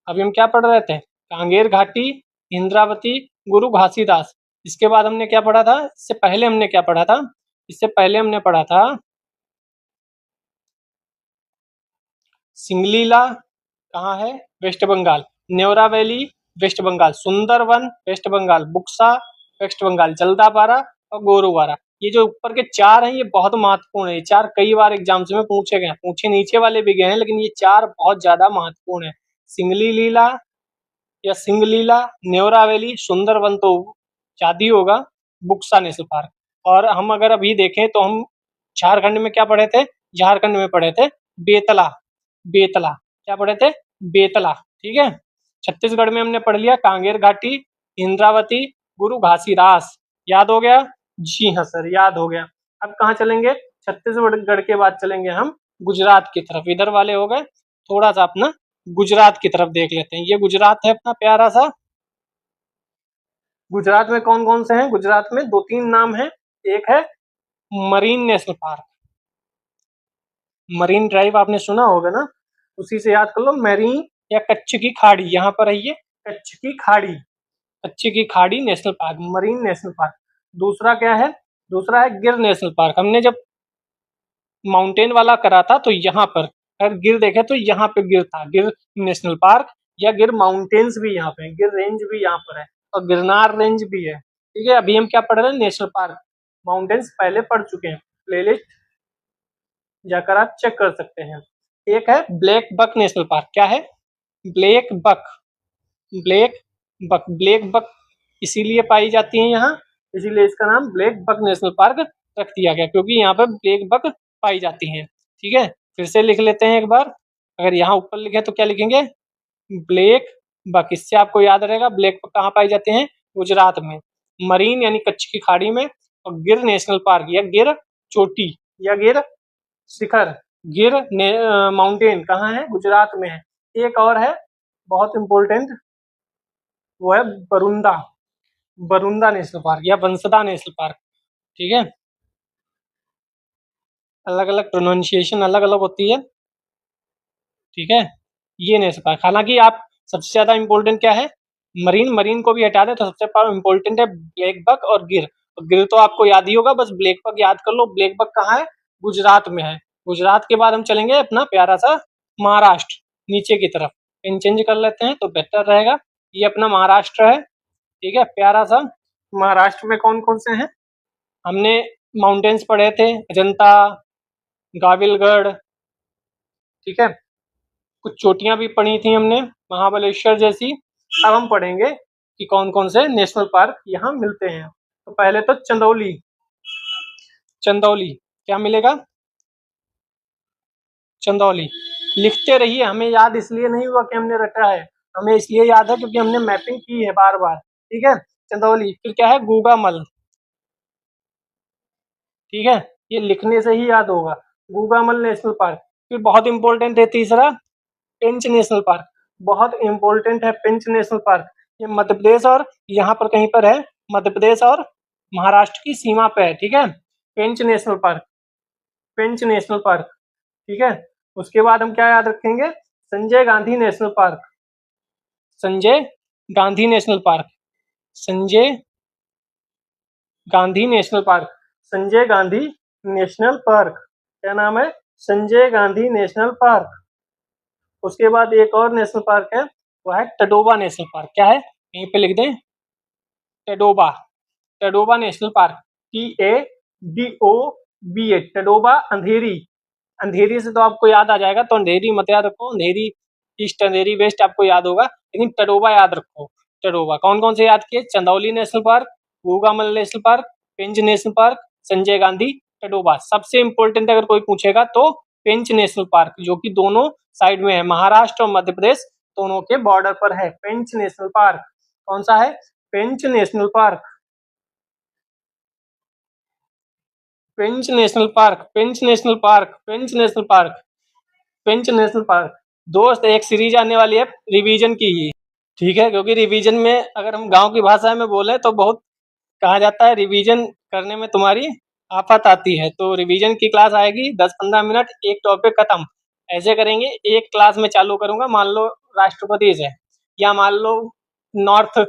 अभी हम क्या पढ़ रहे थे? कांगेर घाटी, इंद्रावती, गुरु घासीदास। इसके बाद हमने क्या पढ़ा था? इससे पहले हमने क्या पढ़ा था? इससे पहले हमने पढ़ा था सिंगलीला, कहाँ है? वेस्ट बंगाल। न्योरा वैली वेस्ट बंगाल, सुंदरवन वेस्ट बंगाल, बुक्सा वेस्ट बंगाल, जल्दापारा और गोरुवारा। ये जो ऊपर के 4 हैं ये बहुत महत्वपूर्ण है। ये 4 कई बार एग्जाम्स में पूछे गए, पूछे नीचे वाले भी गए हैं, लेकिन ये 4 बहुत ज्यादा महत्वपूर्ण है। सिंगली लीला या सिंगलीला, न्योरा वैली, सुंदरवन तो ज्यादा ही होगा, बुक्सा नेशनल पार्क। और हम अगर अभी देखें तो हम झारखंड में क्या पढ़े थे? झारखंड में पढ़े थे बेतला, बेतला। क्या पढ़े थे? बेतला, ठीक है। छत्तीसगढ़ में हमने पढ़ लिया कांगेर घाटी, इंद्रावती, गुरु घासीदास। याद हो गया? जी हाँ सर, याद हो गया। अब कहाँ चलेंगे? छत्तीसगढ़ के बाद चलेंगे हम गुजरात की तरफ। इधर वाले हो गए, थोड़ा सा अपना गुजरात की तरफ देख लेते हैं। ये गुजरात है अपना प्यारा सा, गुजरात में कौन कौन से हैं? गुजरात में 2-3 नाम हैं। एक है marine national park, marine drive आपने सुना होगा ना, उसी से याद कर लो। मरीन या कच्छ की खाड़ी, यहाँ पर है ये कच्छ की खाड़ी, कच्छ की खाड़ी national park, marine national park. दूसरा क्या है? दूसरा है गिर नेशनल पार्क। हमने जब माउंटेन वाला करा था तो यहाँ पर, अगर गिर देखे तो यहाँ पे गिर था, गिर नेशनल पार्क, या गिर माउंटेन्स भी यहाँ पे है, गिर रेंज भी यहाँ पर है, और गिरनार रेंज भी है। ठीक है, अभी हम क्या पढ़ रहे हैं? National park. माउंटेन्स पहले पढ़ चुके हैं, प्लेलिस्ट जाकर आप चेक कर सकते हैं। एक है ब्लैक बक नेशनल पार्क। क्या है? Black buck, black buck, black buck इसीलिए पाई जाती है यहाँ, इसीलिए इसका नाम ब्लैक बक नेशनल पार्क रख दिया गया, क्योंकि यहाँ पर ब्लैक बक पाई जाती हैं। ठीक है, फिर से लिख लेते हैं एक बार। अगर यहाँ ऊपर लिखे तो क्या लिखेंगे? Black buck. इससे आपको याद रहेगा ब्लैक बक कहाँ पाई जाते हैं? गुजरात में। मरीन यानी कच्छ की खाड़ी में, और गिर नेशनल पार्क या गिर चोटी या गिर शिखर, गिर माउंटेन कहाँ है? गुजरात में है। एक और है बहुत इंपॉर्टेंट, वो है बरुंदा, बरुंदा नेशनल पार्क या बंसदा नेशनल पार्क। ठीक है, अलग अलग प्रोनाउंसिएशन अलग अलग होती है। ठीक है, ये नेशनल पार्क। हालांकि आप सबसे ज्यादा इंपॉर्टेंट क्या है? मरीन, मरीन को भी हटा दे तो सबसे इंपॉर्टेंट है ब्लैक बक और गिर। और गिर तो आपको याद ही होगा, बस ब्लैक बक याद कर लो। ब्लैक बक कहाँ है? गुजरात में है। गुजरात के बाद हम चलेंगे अपना प्यारा सा महाराष्ट्र, नीचे की तरफ। पेन चेंज कर लेते हैं तो बेहतर रहेगा। ये अपना महाराष्ट्र है। ठीक है, प्यारा सा महाराष्ट्र में कौन कौन से हैं? हमने माउंटेन्स पढ़े थे, अजंता, गाविलगढ़। ठीक है, कुछ चोटियां भी पढ़ी थी हमने, महाबलेश्वर जैसी। अब हम पढ़ेंगे कि कौन कौन से नेशनल पार्क यहाँ मिलते हैं। तो पहले तो चंदौली, चंदौली क्या मिलेगा? चंदौली। लिखते रहिए, हमें याद इसलिए नहीं हुआ कि हमने रटा है, हमें इसलिए याद है क्योंकि हमने मैपिंग की है बार बार। ठीक है, चंदौली। फिर क्या है? गूगामल। ठीक है, ये लिखने से ही याद होगा, गूगामल नेशनल पार्क। फिर बहुत इंपॉर्टेंट है तीसरा, पेंच नेशनल पार्क। बहुत इंपॉर्टेंट है पेंच नेशनल पार्क। ये मध्य प्रदेश और यहाँ पर कहीं पर है, मध्य प्रदेश और महाराष्ट्र की सीमा पे है। ठीक है, पेंच national park, Pench national park. ठीक है, उसके बाद हम क्या याद रखेंगे? Sanjay Gandhi national park, Sanjay Gandhi national park, Sanjay Gandhi national park, Sanjay Gandhi national park. क्या नाम है? Sanjay Gandhi national park. उसके बाद एक और नेशनल पार्क है, वो है टडोबा नेशनल पार्क। क्या है? यहीं पे लिख दें, Tadoba, Tadoba national park, TADOBA, Tadoba. Andheri, Andheri से तो आपको याद आ जाएगा, तो अंधेरी मत याद रखो, अंधेरी ईस्ट, अंधेरी वेस्ट आपको याद होगा, लेकिन टडोबा याद रखो। टडोबा कौन कौन से याद किए? Chandoli national park, Gugamal national park, Pench national park, Sanjay Gandhi, Tadoba. सबसे इंपॉर्टेंट अगर कोई पूछेगा तो पेंच नेशनल पार्क, जो कि दोनों साइड में है, महाराष्ट्र और मध्य प्रदेश दोनों के बॉर्डर पर है। पेंच नेशनल पार्क कौन सा है? पेंच national park, Pench national park, Pench national park, Pench national park, Pench national park. दोस्त, एक सीरीज आने वाली है रिवीजन की ही। ठीक है, क्योंकि रिवीजन में अगर हम गांव की भाषा में बोले तो बहुत कहा जाता है रिवीजन करने में तुम्हारी आफत आती है। तो रिवीजन की क्लास आएगी 10-15 मिनट, एक टॉपिक खत्म। ऐसे करेंगे, एक क्लास में चालू करूंगा, मान लो राष्ट्रपति से, या मान लो नॉर्थ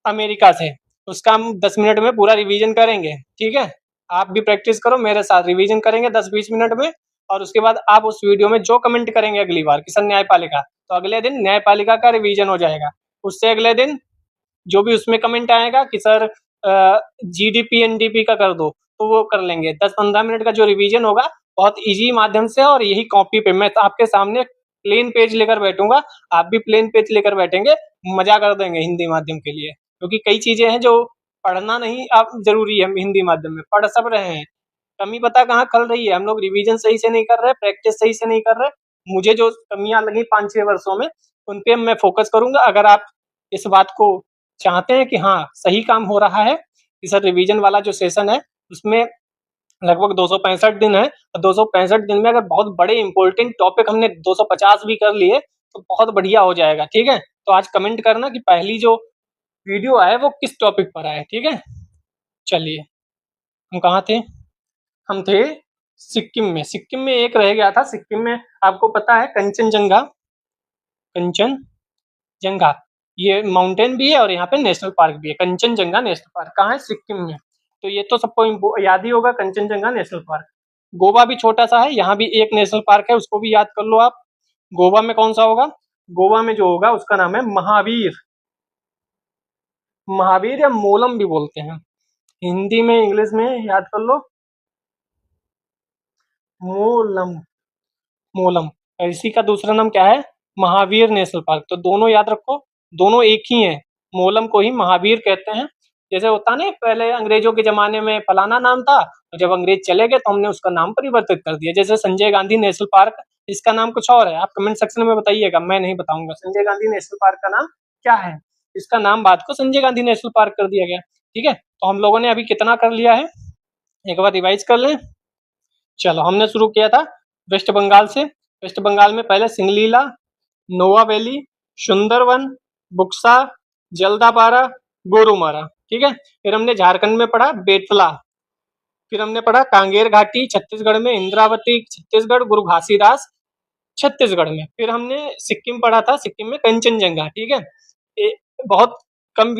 अमेरिका से, उसका हम 10 मिनट में पूरा रिवीजन करेंगे। ठीक है, आप भी प्रैक्टिस करो मेरे साथ, रिवीजन करेंगे 10-20 मिनट में। और उसके बाद आप उस वीडियो में जो कमेंट करेंगे अगली बार किसान न्यायपालिका, तो अगले दिन न्यायपालिका का रिवीजन हो जाएगा। उससे अगले दिन जो भी उसमें कमेंट आएगा कि सर GDP NDP का कर दो, तो वो कर लेंगे। 10-15 मिनट का जो रिवीजन होगा बहुत इजी माध्यम से, और यही कॉपी पे मैं आपके सामने प्लेन पेज लेकर बैठूंगा, आप भी प्लेन पेज लेकर बैठेंगे, मजा कर देंगे हिंदी माध्यम के लिए। क्योंकि कई चीजें हैं जो पढ़ना नहीं आप जरूरी है, हिंदी माध्यम में पढ़ सब रहे हैं, कमी पता कहाँ खल रही है, हम लोग रिवीजन सही से नहीं कर रहे, प्रैक्टिस सही से नहीं कर रहे। मुझे जो कमियां लगी 5-6 वर्षों में, उन पे मैं फोकस करूंगा। अगर आप इस बात को चाहते हैं कि हाँ सही काम हो रहा है, कि सर रिवीजन वाला जो सेशन है उसमें लगभग 265 दिन है, और 265 दिन में अगर बहुत बड़े इंपॉर्टेंट टॉपिक हमने 250 भी कर लिए तो बहुत बढ़िया हो जाएगा। ठीक है, तो आज कमेंट करना कि पहली जो वीडियो है वो किस टॉपिक पर है, ठीक है। चलिए, हम कहाँ थे? हम थे सिक्किम में। सिक्किम में एक रह गया था। सिक्किम में आपको पता है कंचनजंगा, कंचनजंगा ये माउंटेन भी है और यहाँ पे नेशनल पार्क भी है। कंचनजंगा नेशनल पार्क कहाँ है? सिक्किम में। तो ये तो सबको याद ही होगा, कंचनजंगा नेशनल पार्क। गोवा भी छोटा सा है, यहाँ भी एक नेशनल पार्क है, उसको भी याद कर लो आप। गोवा में कौन सा होगा? गोवा में जो होगा उसका नाम है महावीर। महावीर या मोलम भी बोलते हैं, हिंदी में इंग्लिश में याद कर लो, मोलम, मोलम। और इसी का दूसरा नाम क्या है? Mahavir national park. तो दोनों याद रखो, दोनों एक ही हैं। मोलम को ही महावीर कहते हैं। जैसे होता नहीं, पहले अंग्रेजों के जमाने में फलाना नाम था, तो जब अंग्रेज चले गए तो हमने उसका नाम परिवर्तित कर दिया। जैसे संजय गांधी नेशनल पार्क, इसका नाम कुछ और है। आप कमेंट सेक्शन में बताइएगा, मैं नहीं बताऊंगा। संजय गांधी नेशनल पार्क का नाम क्या है? इसका नाम बाद को संजय गांधी नेशनल पार्क कर दिया गया, ठीक है। तो हम लोगों ने अभी कितना कर लिया है, एक बार रिवाइज कर लें। चलो, हमने शुरू किया था वेस्ट बंगाल से। वेस्ट बंगाल में पहले सिंगलीला, नोआ वैली, सुंदरवन, बुक्सा, जल्दापारा, गोरुमारा, ठीक है। फिर हमने झारखंड में पढ़ा बेतला। फिर हमने पढ़ा कांगेर घाटी छत्तीसगढ़ में, इंद्रावती छत्तीसगढ़, गुरु घासीदास छत्तीसगढ़ में। फिर हमने सिक्किम पढ़ा था, सिक्किम में कंचनजंगा, ठीक है। बहुत कम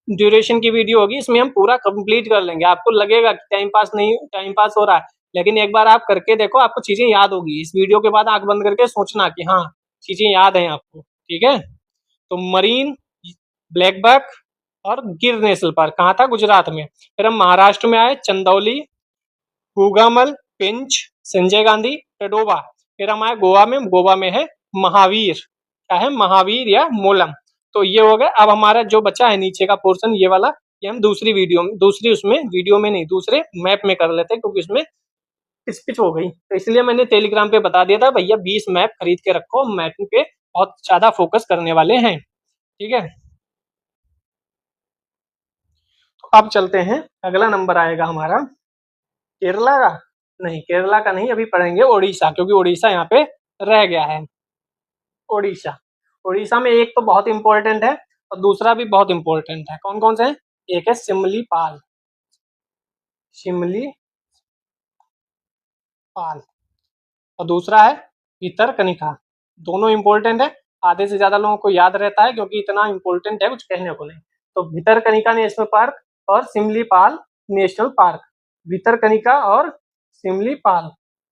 ड्यूरेशन की वीडियो होगी, इसमें हम पूरा कंप्लीट कर लेंगे। आपको लगेगा कि टाइम पास नहीं, टाइम पास हो रहा है, लेकिन एक बार आप करके देखो, आपको चीजें याद होगी। इस वीडियो के बाद आंख बंद करके सोचना कि हाँ, चीजें याद हैं आपको, ठीक है। तो मरीन, ब्लैक बक और गिर नेशनल पार्क कहाँ था? गुजरात में। फिर हम महाराष्ट्र में आए, चंदौली, पूगामल, पिंच, संजय गांधी, टडोबा। फिर हम आए गोवा में। गोवा में है महावीर, क्या है? महावीर या मोलम। तो ये हो गया। अब हमारा जो बचा है नीचे का पोर्शन, ये वाला, ये हम दूसरी वीडियो में, दूसरी उसमें वीडियो में नहीं, दूसरे मैप में कर लेते हैं, क्योंकि उसमें पिच हो गई। तो इसलिए मैंने टेलीग्राम पे बता दिया था, भैया 20 मैप खरीद के रखो, मैपिंग पे बहुत ज्यादा फोकस करने वाले हैं, ठीक है। तो अब चलते हैं, अगला नंबर आएगा हमारा केरला का। नहीं, केरला का नहीं, अभी पढ़ेंगे उड़ीसा, क्योंकि उड़ीसा यहाँ पे रह गया है। उड़ीसा, उड़ीसा में एक तो बहुत इंपॉर्टेंट है और दूसरा भी बहुत इंपॉर्टेंट है। कौन कौन से हैं? एक है सिमलीपाल, सिमलीपाल, और दूसरा है भितरकनिका। दोनों इंपॉर्टेंट है, आधे से ज्यादा लोगों को याद रहता है, क्योंकि इतना इंपॉर्टेंट है, कुछ कहने को नहीं। तो भितरकनिका नेशनल पार्क और सिमलीपाल नेशनल पार्क। भितरकनिका और सिमलीपाल,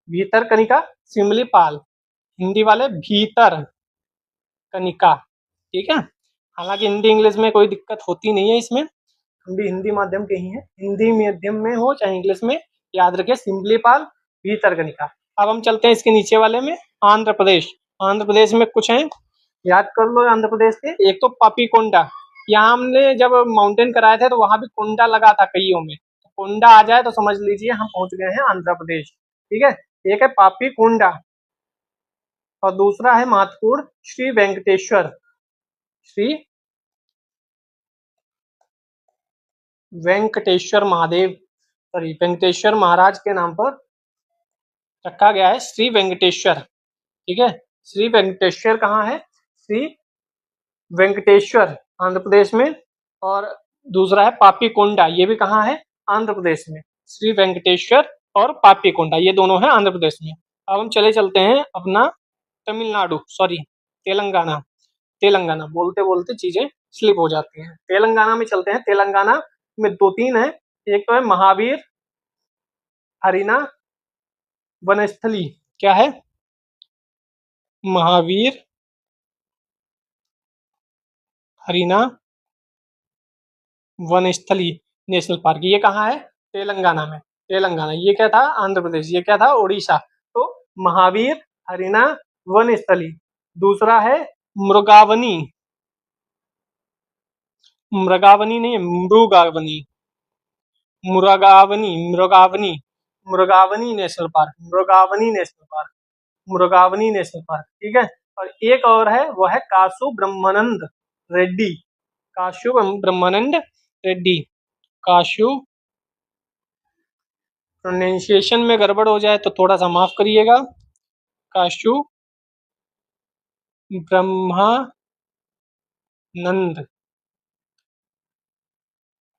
भितरकनिका, सिमलीपाल, हिंदी वाले भीतर कनिका, ठीक है। हालांकि हिंदी इंग्लिश में कोई दिक्कत होती नहीं है इसमें, हम भी हिंदी माध्यम के ही हैं। हिंदी माध्यम में हो चाहे इंग्लिश में, याद रखिए सिंपलीपाल, भीतरकनिका। अब हम चलते हैं इसके नीचे वाले में, आंध्र प्रदेश। आंध्र प्रदेश में कुछ हैं, याद कर लो आंध्र प्रदेश के। एक तो पापीकोंडा, यहाँ हमने जब माउंटेन कराए थे तो वहां भी कोंडा लगा था कईयों में। तो कोंडा आ जाए तो समझ लीजिए हम पहुंच गए हैं आंध्र प्रदेश, ठीक है। एक है पापीकोंडा और दूसरा है महत्वपूर्ण श्री वेंकटेश्वर, श्री वेंकटेश्वर महादेव, सॉरी वेंकटेश्वर महाराज के नाम पर रखा गया है श्री वेंकटेश्वर, ठीक है। श्री वेंकटेश्वर कहाँ है? श्री वेंकटेश्वर आंध्र प्रदेश में। और दूसरा है पापीकोंडा, ये भी कहाँ है? आंध्र प्रदेश में। श्री वेंकटेश्वर और पापीकोंडा ये दोनों है आंध्र प्रदेश में। अब हम चले चलते हैं अपना तमिलनाडु, सॉरी तेलंगाना, तेलंगाना बोलते बोलते चीजें स्लिप हो जाती हैं। तेलंगाना में चलते हैं। तेलंगाना में दो तीन है, एक तो है महावीर हरिना वनस्थली, क्या है? महावीर हरिना वनस्थली नेशनल पार्क, ये कहाँ है? तेलंगाना में। तेलंगाना, ये क्या था? आंध्र प्रदेश। ये क्या था? उड़ीसा। तो महावीर हरिना वनस्थली। दूसरा है मृगावनी, मृगावनी नहीं, Mrugavani, Mrugavani, Mrugavani, Mrugavani national park, Mrugavani national park, Mrugavani national park, ठीक है। और एक और है, वो है कासु ब्रह्मानंद रेड्डी, काशु ब्रह्मानंद रेड्डी। काशु, प्रोनाउंसिएशन में गड़बड़ हो जाए तो थोड़ा सा माफ करिएगा। काशु ब्रह्मानंद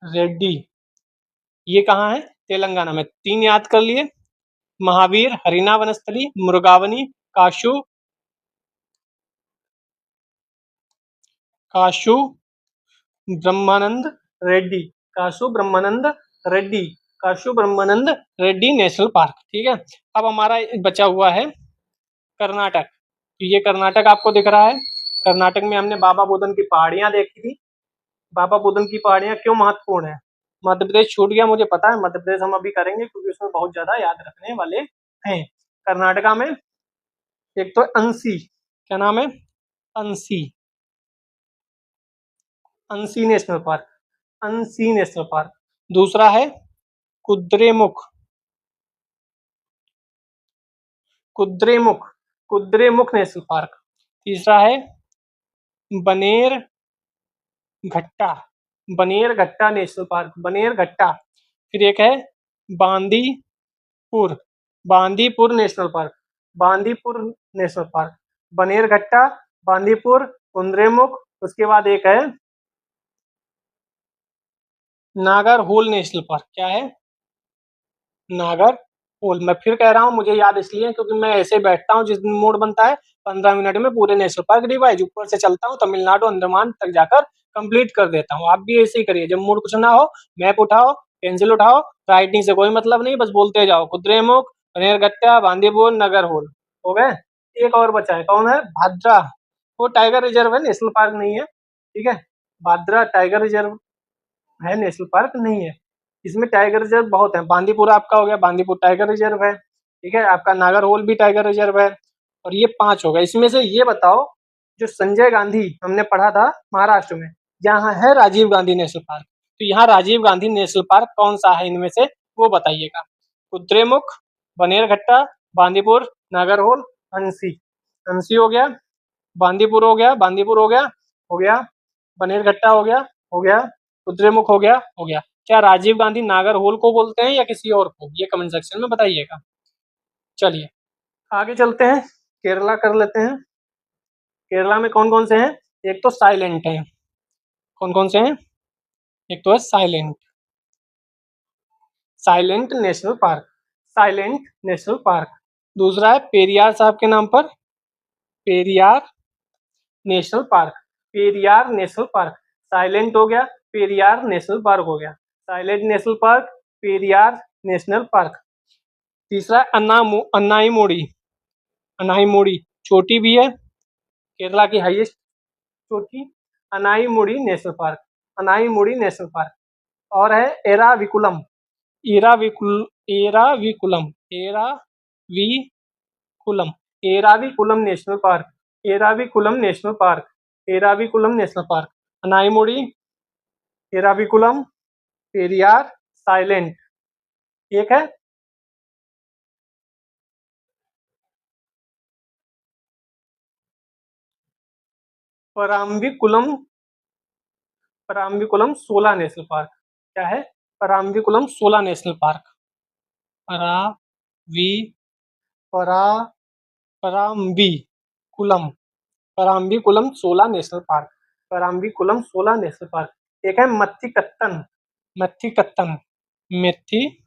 रेड्डी, ये कहाँ है? तेलंगाना में। 3 याद कर लिए। महावीर, हरिना वनस्थली, मुर्गावनी, काशू, काशू ब्रह्मानंद रेड्डी, काशू ब्रह्मानंद रेड्डी, काशू ब्रह्मानंद रेड्डी नेशनल पार्क। ठीक है, अब हमारा बचा हुआ है कर्नाटक। तो ये कर्नाटक आपको दिख रहा है। कर्नाटक में हमने बाबा बुदन की पहाड़ियां देखी थी। बाबा बुदन की पहाड़ियां क्यों महत्वपूर्ण है? मध्य प्रदेश छूट गया, मुझे पता है। मध्य प्रदेश हम अभी करेंगे क्योंकि उसमें बहुत ज्यादा याद रखने वाले हैं। कर्नाटका में एक तो अंसी, क्या नाम है? Anshi, Anshi national park, Anshi national park. दूसरा है कुद्रेमुख, कुद्रेमुख, कुद्रेमुख नेशनल पार्क। तीसरा है बनेर घट्टा, बनेर घट्टा नेशनल पार्क, बनेर घट्टा। फिर एक है Bandipur, Bandipur national park, Bandipur national park. बनेर घट्टा, बांदीपुर, कुद्रेमुख। उसके बाद एक है नागरहोल नेशनल पार्क। क्या है? नागरहोल। मैं फिर कह रहा हूँ, मुझे याद इसलिए क्योंकि मैं ऐसे बैठता हूँ, जिस दिन मूड बनता है 15 मिनट में पूरे नेशनल पार्क रिवाइज ऊपर से चलता हूँ, तमिलनाडु अंडमान तक जाकर कंप्लीट कर देता हूँ। आप भी ऐसे ही करिए, जब मूड कुछ ना हो मैप उठाओ, पेंसिल उठाओ, राइटिंग से कोई मतलब नहीं, बस बोलते जाओ। कुद्रेमुख, बनेरघट्टा, बांदीपुर, नगरहोल। हो गए? एक और बचा है, कौन है? भाद्रा। वो टाइगर रिजर्व है, नेशनल पार्क नहीं है। ठीक है, भाद्रा टाइगर रिजर्व है, नेशनल पार्क नहीं है। इसमें टाइगर रिजर्व बहुत है। बांदीपुर आपका हो गया, बांदीपुर टाइगर रिजर्व है। ठीक है, आपका नागरहोल भी टाइगर रिजर्व है। और ये 5 हो गए। इसमें से ये बताओ, जो संजय गांधी हमने पढ़ा था महाराष्ट्र में, यहाँ है राजीव गांधी नेशनल पार्क। तो यहाँ राजीव गांधी नेशनल पार्क कौन सा है इनमें से, वो बताइएगा। कुद्रेमुख, बनेरघट्टा, बांदीपुर, नागरहोल, अंसी। अंसी हो गया, बांदीपुर हो गया, बांदीपुर हो गया, हो गया, बनेरघट्टा हो गया, कुद्रेमुख हो गया। क्या राजीव गांधी नागरहोल को बोलते हैं या किसी और को? ये कमेंट सेक्शन में बताइएगा। चलिए आगे चलते हैं, केरला कर लेते हैं। केरला में कौन कौन से हैं? एक तो साइलेंट है। कौन कौन से हैं? एक तो है silent, silent national park, silent national park. दूसरा है पेरियार साहब के नाम पर, Periyar national park, Periyar national park. Silent हो गया, पेरियार नेशनल पार्क हो गया। Silent national park, Periyar national park. तीसरा अन्नाई मोड़ी, अनाई मोड़ी चोटी भी है, केरला की हाईएस्ट चोटी। अनाई मोड़ी नेशनल पार्क, अनाई मोड़ी नेशनल पार्क। और है Eravikulam, Eravikulam, Eravikulam, Eravikulam national park, Eravikulam national park, Eravikulam national park. Anamudi, Eravikulam, Periyar, silent. एक है पराम्बिकुलम, पराम्बिकुलम 16 नेशनल पार्क। क्या है? Parambikulam 16 national park. परावी परा Parambikulam, Parambikulam 16 national park, Parambikulam 16 national park. एक है मत्थिकत्तन, मत्थिकत्तन, मेथी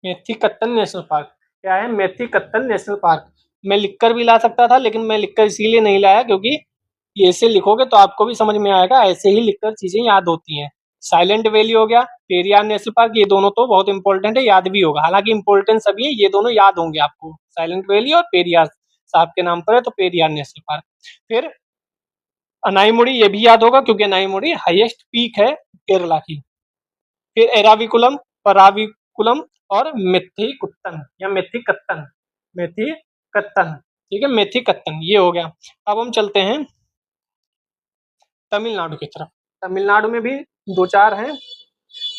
मेथीकत्तन नेशनल पार्क। क्या है? मेथीकत्तन नेशनल पार्क। मैं लिखकर भी ला सकता था, लेकिन मैं लिखकर इसीलिए नहीं लाया क्योंकि ये ऐसे लिखोगे तो आपको भी समझ में आएगा, ऐसे ही लिखकर चीजें याद होती हैं। साइलेंट वैली हो गया, पेरियार नेशनल पार्क, ये दोनों तो बहुत इंपॉर्टेंट है, याद भी होगा। हालांकि इंपॉर्टेंट सभी है, ये दोनों याद होंगे आपको। साइलेंट वैली और पेरियार साहब के नाम पर है, तो पेरियार नेशनल पार्क। फिर अनाईमुड़ी, ये भी याद होगा क्योंकि अनाईमुड़ी हाईएस्ट पीक है केरला की। फिर एराविकुलम, पराविकुलम और मेथीकुत्तन या मेथीकत्तन, मेथीकत्तन। ठीक है, मेथीकत्तन ये हो गया। अब हम चलते हैं तमिलनाडु की तरफ। तमिलनाडु में भी 2-4 हैं,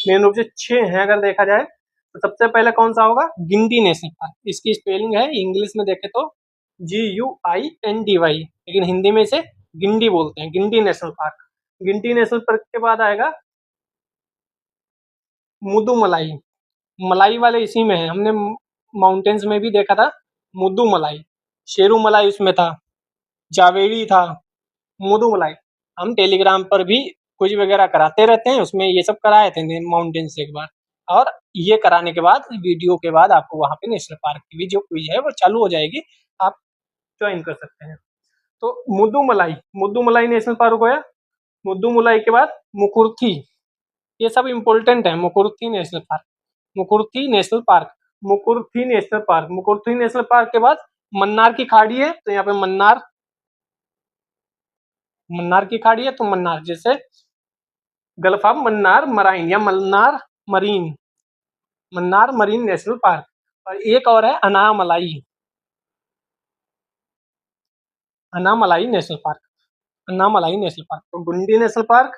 मेन रूप से 6 हैं अगर देखा जाए। तो सबसे पहले कौन सा होगा? Guindy national park. इसकी स्पेलिंग है इंग्लिश में देखे तो GUINDY, लेकिन हिंदी में इसे गिंडी बोलते हैं, Guindy national park. Guindy national park के बाद आएगा मुदुमलाई, मलाई वाले इसी में है, हमने माउंटेन्स में भी देखा था। मुदुमलाई, शेरू मलाई उसमें था, जावेरी था, मुदुमलाई। हम टेलीग्राम पर भी कुछ वगैरह कराते रहते हैं, उसमें ये सब कराए थे माउंटेन से एक बार, और ये कराने के बाद वीडियो के बाद आपको वहाँ पे नेशनल पार्क की भी जो क्विज है वो चालू हो जाएगी, आप ज्वाइन कर सकते हैं। तो मुद्दुमलाई नेशनल पार्क हो गया। मुद्दुमलाई के बाद मुकुर्थी, ये सब इम्पोर्टेंट है। Mukurthi national park, Mukurthi national park, Mukurthi national park, Mukurthi national park के बाद मन्नार की खाड़ी है, तो यहाँ पे मन्नार, मन्नार की खाड़ी है तो मन्नार, जैसे गल्फ ऑफ मन्नार मराइन या मन्नार मरीन नेशनल पार्क। और एक और है Anamalai, Anamalai national park, Annamalai national park. तो Guindy national park,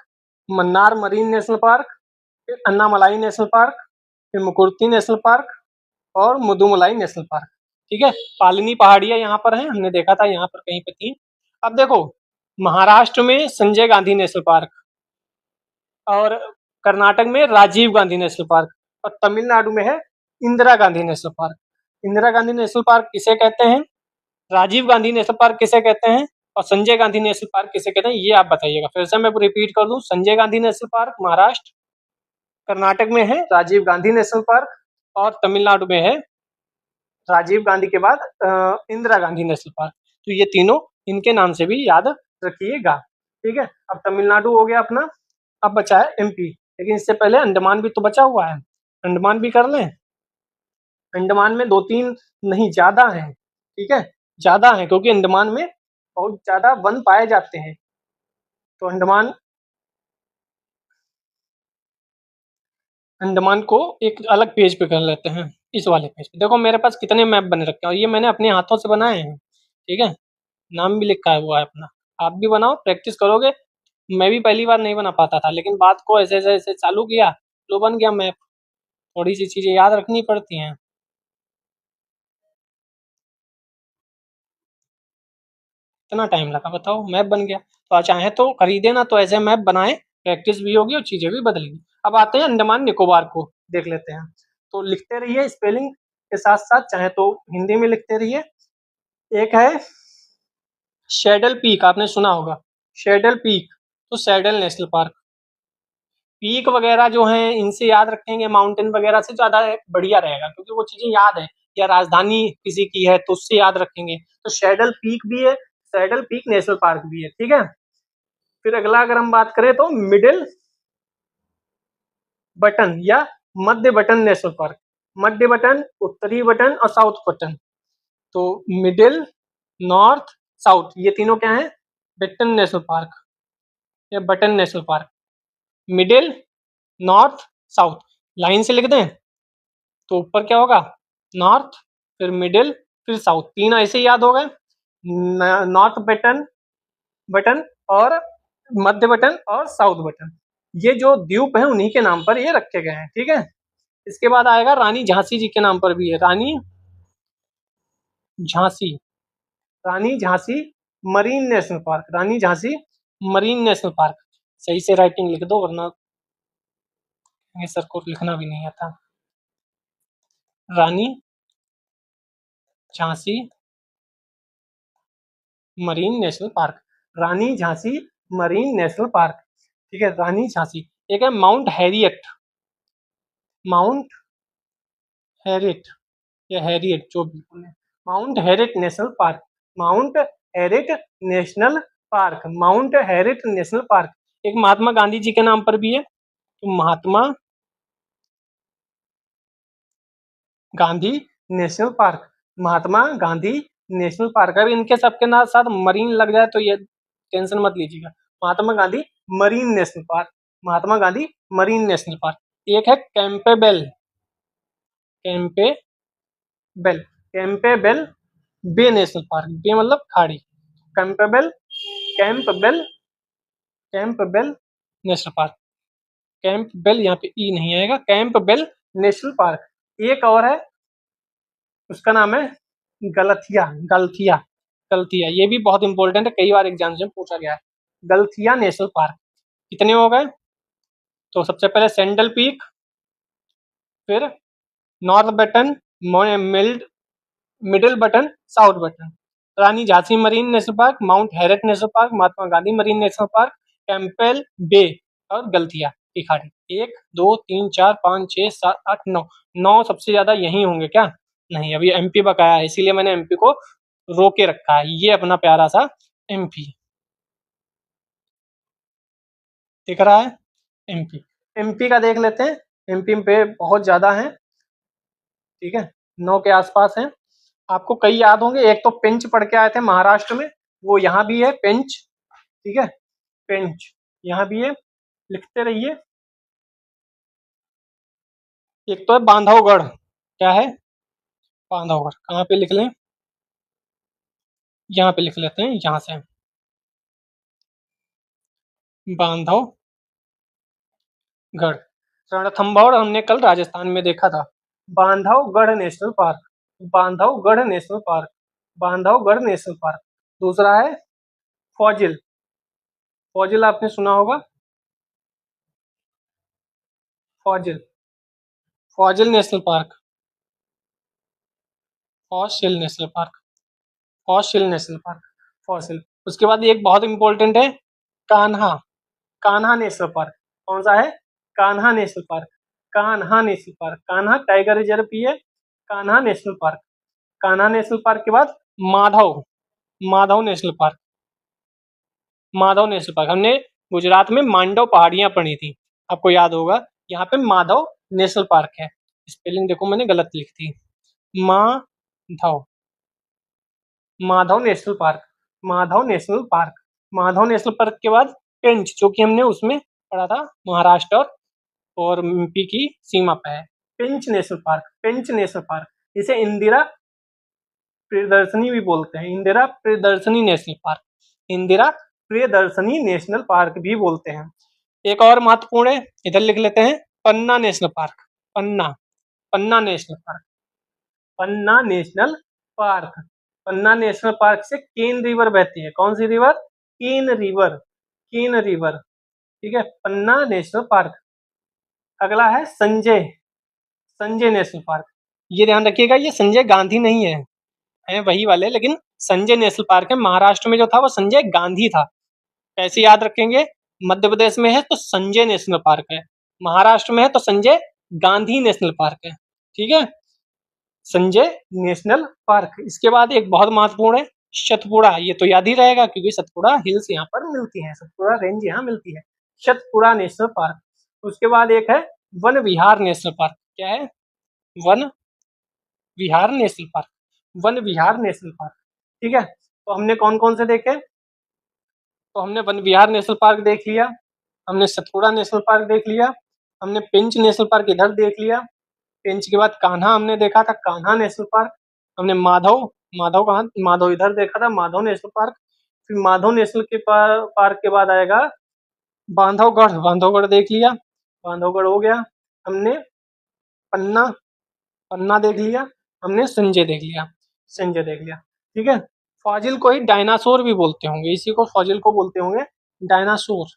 Mannar marine national park, फिर अन्नामलाई नेशनल पार्क, फिर मुकुर्ती नेशनल पार्क और मुदुमलाई नेशनल पार्क। ठीक है, पालनी पहाड़ियां यहाँ पर हैं, हमने देखा था यहाँ पर कहीं पे थी। अब देखो, महाराष्ट्र में संजय गांधी नेशनल पार्क, और कर्नाटक में राजीव गांधी नेशनल पार्क, और तमिलनाडु में है Indira Gandhi national park. Indira Gandhi national park किसे कहते हैं, राजीव गांधी नेशनल पार्क किसे कहते हैं, और संजय गांधी नेशनल पार्क किसे कहते हैं, ये आप बताइएगा। फिर से मैं रिपीट कर दूं, संजय गांधी नेशनल पार्क महाराष्ट्र, कर्नाटक में है राजीव गांधी नेशनल पार्क, और तमिलनाडु में है राजीव गांधी के बाद इंदिरा गांधी नेशनल पार्क। तो ये तीनों इनके नाम से भी याद रखिएगा। ठीक है, अब तमिलनाडु हो गया अपना, अब बचा है एमपी, लेकिन इससे पहले अंडमान भी तो बचा हुआ है, अंडमान भी कर लें। अंडमान में 2-3 नहीं, ज्यादा है। ठीक है, ज्यादा है, क्योंकि अंडमान में बहुत ज्यादा वन पाए जाते हैं। तो अंडमान को एक अलग पेज पे कर लेते हैं, इस वाले पेज पे। देखो मेरे पास कितने मैप बने रखे हैं, और ये मैंने अपने हाथों से बनाए हैं। ठीक है, नाम भी लिखा हुआ है अपना। आप भी बनाओ, प्रैक्टिस करोगे। मैं भी पहली बार नहीं बना पाता था, लेकिन बात को ऐसे ऐसे ऐसे चालू किया तो बन गया मैप। थोड़ी सी चीजें याद रखनी पड़ती हैं। कितना टाइम लगा बताओ, मैप बन गया। तो आप चाहे तो खरीदे ना, तो ऐसे मैप बनाए, प्रैक्टिस भी होगी और चीजें भी बदलेंगी। अब आते हैं अंडमान निकोबार को देख लेते हैं। तो लिखते रहिए स्पेलिंग के साथ साथ, चाहे तो हिंदी में लिखते रहिए। एक है शेडल पीक, आपने सुना होगा शेडल पीक, तो शेडल नेशनल पार्क। पीक वगैरह जो हैं इनसे याद रखेंगे, माउंटेन वगैरह से ज्यादा बढ़िया रहेगा, क्योंकि वो चीजें याद है, या राजधानी किसी की है तो उससे याद रखेंगे। तो शेडल पीक भी है, शेडल पीक नेशनल पार्क भी है। ठीक है, फिर अगला अगर हम बात करें तो मिडिल बटन या मध्य बटन नेशनल पार्क। मध्य बटन, उत्तरी बटन और साउथ बटन। तो मिडिल, नॉर्थ, साउथ, ये तीनों क्या है, बटन नेशनल पार्क या button national park. Middle, north, south, line से लिख दें तो ऊपर क्या होगा, नॉर्थ, फिर मिडिल, फिर साउथ, तीन ऐसे याद हो गए। नॉर्थ बटन, बटन और मध्य बटन और साउथ बटन, ये जो द्वीप है उन्हीं के नाम पर ये रखे गए हैं। ठीक है, इसके बाद आएगा रानी झांसी जी के नाम पर भी है, रानी झांसी, रानी झांसी मरीन नेशनल पार्क, रानी झांसी मरीन नेशनल पार्क। सही से राइटिंग लिख दो, वरना सर को लिखना भी नहीं आता। रानी झांसी मरीन नेशनल पार्क, रानी झांसी मरीन नेशनल पार्क। ठीक है, रानी झांसी। एक है माउंट हैरियट, माउंट हैरियट या हैरियट जो भी बोले, mount Harriet National Park, Mount Harriet National Park, Mount Harriet National park. एक महात्मा गांधी जी के नाम पर भी है, तो Mahatma Gandhi national Park, Mahatma Gandhi national park. अगर इनके सबके साथ मरीन लग जाए तो ये टेंशन मत लीजिएगा। महात्मा Gandhi Marine national Park, Mahatma Gandhi Marine national park. एक है कैंपेबेल, कैंपेबेल, कैंपेबेल बे नेशनल पार्क, बे मतलब खाड़ी। Campbell, Campbell, Campbell National Park, Campbell, यहाँ पे ई नहीं आएगा, कैंपबेल नेशनल पार्क। एक और है, उसका नाम है गलथिया, गलथिया, गलथिया, ये भी बहुत इंपॉर्टेंट है, कई बार एग्जाम में पूछा गया है। Galathea National Park. कितने हो गए, तो सबसे पहले सैंडल पीक, फिर North Button, Middle Button, South Button, Rani Jhansi Marine national Park, Mount Harriet National Park, Mahatma Gandhi Marine national Park, Campbell Bay और गलतिया की खाड़ी। 1 2 3 4 5 6 7 8 9, 9 सबसे ज्यादा यही होंगे क्या? नहीं, अभी एमपी बकाया है, इसीलिए मैंने एमपी को रोके रखा है। ये अपना प्यारा सा एमपी दिख रहा है। एमपी एमपी का देख लेते हैं। एमपी पे बहुत ज्यादा है, ठीक है, 9 के आसपास है। आपको कई याद होंगे, एक तो पेंच पढ़ के आए थे महाराष्ट्र में, वो यहाँ भी है पेंच, ठीक है, पेंच यहाँ भी है, लिखते रहिए। एक तो है बांधवगढ़, क्या है? बांधवगढ़ कहाँ पे लिख लें? यहाँ पे लिख लेते हैं, यहाँ से बांधवगढ़। रणथंभौर हमने कल राजस्थान में देखा था। Bandhavgarh national park, Bandhavgarh national park, Bandhavgarh national park. दूसरा है फॉजिल, फॉजिल आपने सुना होगा, fossil, fossil national park, fossil national park, fossil national park, fossil. उसके बाद एक बहुत इंपॉर्टेंट है, कान्हा, कान्हा नेशनल पार्क। कौन सा है? Kanha national park, Kanha national park. Kanha tiger reserve भी है, Kanha national park. Kanha national park के बाद Madhav, Madhav National Park, Madhav National park. हमने गुजरात में मांडव पहाड़ियां पढ़ी थी, आपको याद होगा। यहाँ पे माधव नेशनल पार्क है। स्पेलिंग देखो मैंने गलत लिख दी, Madhav, Madhav National Park, Madhav National Park. Madhav National park के बाद पेंच, जो कि हमने उसमें पढ़ा था, महाराष्ट्र और एमपी की सीमा पे है। पेंच national park, Pench national park, इसे इंदिरा प्रियदर्शनी भी बोलते हैं, Indira Priyadarshini national park, Indira Priyadarshini national park भी बोलते हैं। एक और महत्वपूर्ण है, इधर लिख लेते हैं, पन्ना नेशनल पार्क, पन्ना, पन्ना नेशनल पार्क, पन्ना नेशनल पार्क। पन्ना नेशनल पार्क से केन रिवर बहती है। कौन सी रिवर? केन रिवर, केन रिवर, ठीक है, पन्ना नेशनल पार्क। अगला है संजय, संजय नेशनल पार्क। ये ध्यान रखिएगा, ये संजय गांधी नहीं है, हैं वही वाले, लेकिन संजय नेशनल पार्क है। महाराष्ट्र में जो था वो संजय गांधी था। कैसे याद रखेंगे? मध्य प्रदेश में है तो संजय नेशनल पार्क है, महाराष्ट्र में है तो संजय गांधी नेशनल पार्क है, ठीक है, संजय नेशनल पार्क। इसके बाद एक बहुत महत्वपूर्ण है सतपुड़ा, ये तो याद ही रहेगा क्योंकि सतपुड़ा हिल्स यहाँ पर मिलती है, सतपुड़ा रेंज यहाँ मिलती है, सतपुड़ा नेशनल पार्क। उसके बाद एक है वन विहार नेशनल पार्क। क्या है? वन विहार नेशनल पार्क, वन विहार नेशनल पार्क, ठीक है। तो हमने कौन कौन से देखे? तो हमने वन विहार नेशनल पार्क देख लिया, हमने सतपुड़ा नेशनल पार्क देख लिया, हमने पेंच नेशनल पार्क इधर देख लिया, पेंच के बाद कान्हा हमने देखा था, कान्हा नेशनल पार्क। हमने माधव, माधव कहाँ? माधव इधर देखा था, माधव नेशनल पार्क। फिर माधव नेशनल के पार्क के बाद आएगा बांधवगढ़, बांधवगढ़ देख लिया, बांधवगढ़ हो गया। हमने पन्ना, पन्ना देख लिया, हमने संजय देख लिया, संजय देख लिया, ठीक है। फाजिल को ही डायनासोर भी बोलते होंगे, इसी को फाजिल को बोलते होंगे डायनासोर,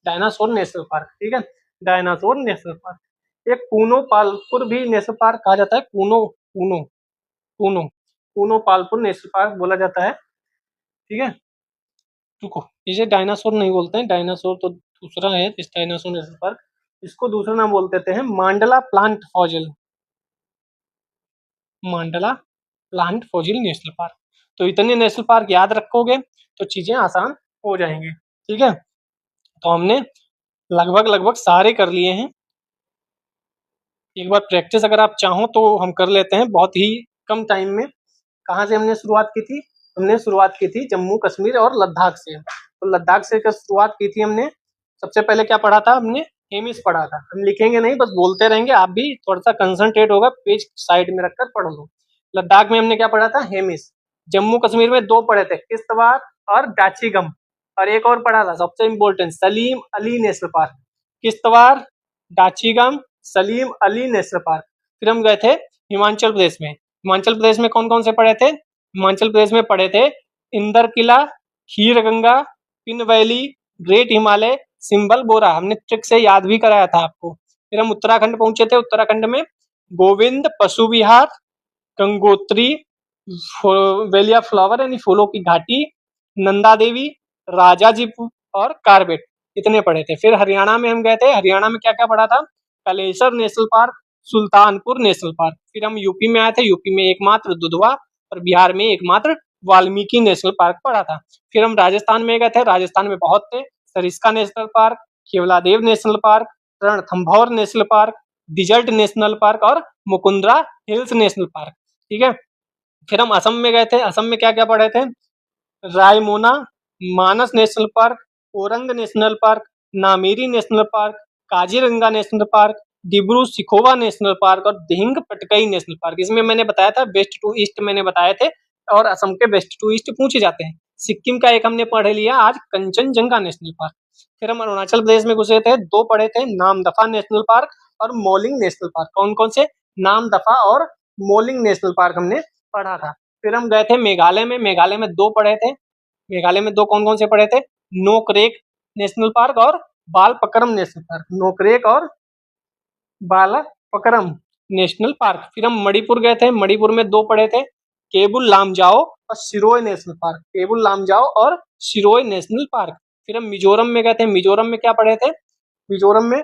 डायनासोर नेशनल पार्क, ठीक है, डायनासोर नेशनल पार्क। एक कूनो पालपुर भी नेशनल पार्क कहा जाता है, कूनो, कूनो, कूनो, कूनो पालपुर नेशनल पार्क बोला जाता है, ठीक है। रुको, इसे डायनासोर नहीं बोलते हैं, डायनासोर तो दूसरा है, इस डायनासोर नेशनल पार्क, इसको दूसरा नाम बोल देते हैं मांडला प्लांट फॉजिल, मांडला प्लांट फॉजिल नेशनल पार्क। तो इतने नेशनल पार्क याद रखोगे तो चीजें आसान हो जाएंगी, ठीक है। तो हमने लगभग लगभग सारे कर लिए हैं। एक बार प्रैक्टिस अगर आप चाहो तो हम कर लेते हैं बहुत ही कम टाइम में। कहाँ से हमने शुरुआत की थी? हमने शुरुआत की थी जम्मू कश्मीर और लद्दाख से। तो लद्दाख से शुरुआत की थी हमने। सबसे पहले क्या पढ़ा था हमने? हेमिस पढ़ा था। हम लिखेंगे नहीं, बस बोलते रहेंगे, आप भी थोड़ा सा कंसंट्रेट होगा, पेज साइड में रखकर पढ़ लो। लद्दाख में हमने क्या पढ़ा था? हेमिस। जम्मू कश्मीर में 2 पढ़े थे, किश्तवाड़ और डाचीगम, और एक और पढ़ा था सबसे important, Salim Ali national Park. Kishtwar, Dachigam, Salim Ali national park. फिर हम गए थे हिमाचल प्रदेश में। हिमाचल प्रदेश में कौन कौन से पढ़े थे? हिमाचल प्रदेश में पढ़े थे Inderkilla, Khirganga, Pin valley, great Himalaya, Simbalbara. हमने ट्रिक से याद भी कराया था आपको। फिर हम उत्तराखंड पहुंचे थे। उत्तराखंड में गोविंद पशु विहार, गंगोत्री, वेलिया फ्लावर यानी फूलों की घाटी, नंदा देवी, राजाजीपुर और कारबेट। इतने पढ़े थे। फिर हरियाणा में हम गए थे, हरियाणा में क्या क्या पढ़ा था, Kalesar national park, Sultanpur national park. फिर हम यूपी में आए थे, यूपी में एकमात्र दुधवा और बिहार में एकमात्र वाल्मीकि नेशनल पार्क पढ़ा था। फिर हम राजस्थान में गए थे, राजस्थान में बहुत थे, Sariska national park, Keoladeo national park, Ranthambore national park, desert national park और मुकुंदरा हिल्स नेशनल पार्क। ठीक है। फिर हम असम में गए थे, असम में क्या क्या पढ़े थे, Raimona, Manas national park, Orang National Park, Nameri National Park, Kaziranga National Park, Dibru Saikhowa National park और दिहिंग पटकई नेशनल पार्क। इसमें मैंने बताया था वेस्ट टू ईस्ट मैंने बताए थे, और असम के वेस्ट टू ईस्ट पूछे जाते हैं। सिक्किम का एक हमने पढ़ लिया आज, कंचनजंगा नेशनल पार्क। फिर हम अरुणाचल प्रदेश में घुसे थे, दो पढ़े थे, नामदफा नेशनल पार्क और मोलिंग नेशनल पार्क। कौन कौन से, नामदफा और मोलिंग नेशनल पार्क हमने पढ़ा था। फिर हम गए थे मेघालय में, मेघालय में दो पढ़े थे, मेघालय में दो कौन कौन से पढ़े थे, नोकरेक नेशनल पार्क और बालपक्रम नेशनल पार्क, नोकरेक और बालपक्रम नेशनल पार्क। फिर हम मणिपुर गए थे, मणिपुर में दो पढ़े थे, केबुल लामजाओ और सिरोय नेशनल पार्क, केबुल लामजाओ और सिरोय नेशनल पार्क। फिर हम मिजोरम में गए थे, मिजोरम में क्या पढ़े थे, मिजोरम में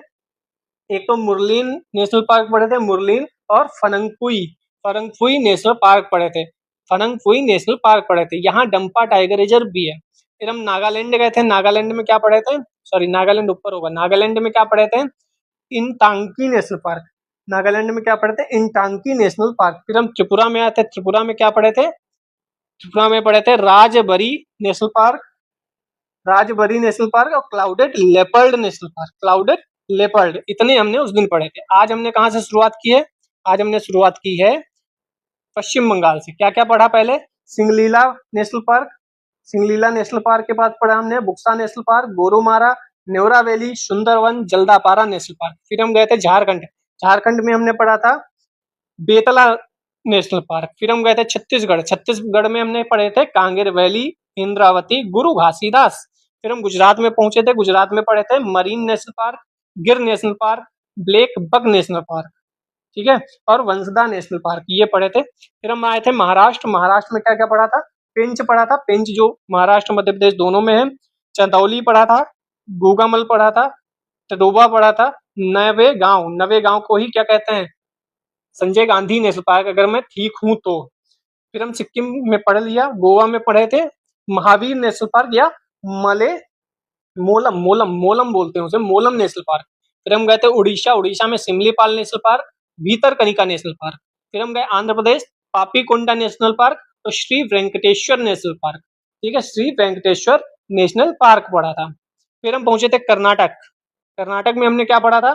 एक तो मुरलीन नेशनल पार्क पढ़े थे, मुरलीन, और फनंगपुई, फरंगपुई नेशनल पार्क पढ़े थे, फनंगपुई नेशनल पार्क पढ़े थे। यहाँ डंपा टाइगर रिजर्व भी है। फिर हम नागालैंड गए थे, नागालैंड में क्या पढ़े थे, सॉरी नागालैंड ऊपर होगा, नागालैंड में क्या पढ़े थे, इंटांकी नेशनल पार्क, नागालैंड में क्या पढ़े थे, इंटांकी नेशनल पार्क। फिर हम त्रिपुरा में आए थे, त्रिपुरा में क्या पढ़े थे, त्रिपुरा में पढ़े थे Rajbari National Park, Rajbari National park और Clouded Leopard National Park, clouded leopard. इतने हमने उस दिन पढ़े थे। आज हमने कहाँ से शुरुआत की है, आज हमने शुरुआत की है पश्चिम बंगाल से। क्या क्या पढ़ा पहले, Singalila national park, Singalila national park के बाद पढ़ा हमने Buxa national park, Gorumara, Neora valley, Sundarban, Jaldapara national park. फिर हम गए थे झारखंड, झारखंड में हमने पढ़ा था बेतला नेशनल पार्क। फिर हम गए थे छत्तीसगढ़, छत्तीसगढ़ में हमने पढ़े थे कांगेर वैली, इंद्रावती, गुरु घासीदास। फिर हम गुजरात में पहुंचे थे, गुजरात में पढ़े थे marine national park, Gir national park, black buck national park, ठीक है, और वंसदा नेशनल पार्क, ये पढ़े थे। फिर हम आए थे महाराष्ट्र, महाराष्ट्र में क्या क्या पढ़ा था, पेंच पढ़ा था, पेंच जो महाराष्ट्र मध्य प्रदेश दोनों में है, चंदौली पढ़ा था, गोगामल पढ़ा था, तडोबा पढ़ा था, नवे गांव, नवे गांव को ही क्या कहते हैं, संजय गांधी नेशनल पार्क, अगर मैं ठीक हूं तो। फिर हम सिक्किम में पढ़ लिया, गोवा में पढ़े थे महावीर नेशनल पार्क या मले मोलम, मोलम मोलम बोलते हैं उसे, मोलम नेशनल पार्क। फिर हम गए थे उड़ीसा, उड़ीसा में Simlipal national park, Bhitarkanika national park. फिर हम गए आंध्र प्रदेश, पापीकोंडा नेशनल पार्क और श्री वेंकटेश्वर नेशनल पार्क, ठीक है, श्री वेंकटेश्वर नेशनल पार्क पढ़ा था। फिर हम पहुंचे थे कर्नाटक, कर्नाटक में हमने क्या पढ़ा था,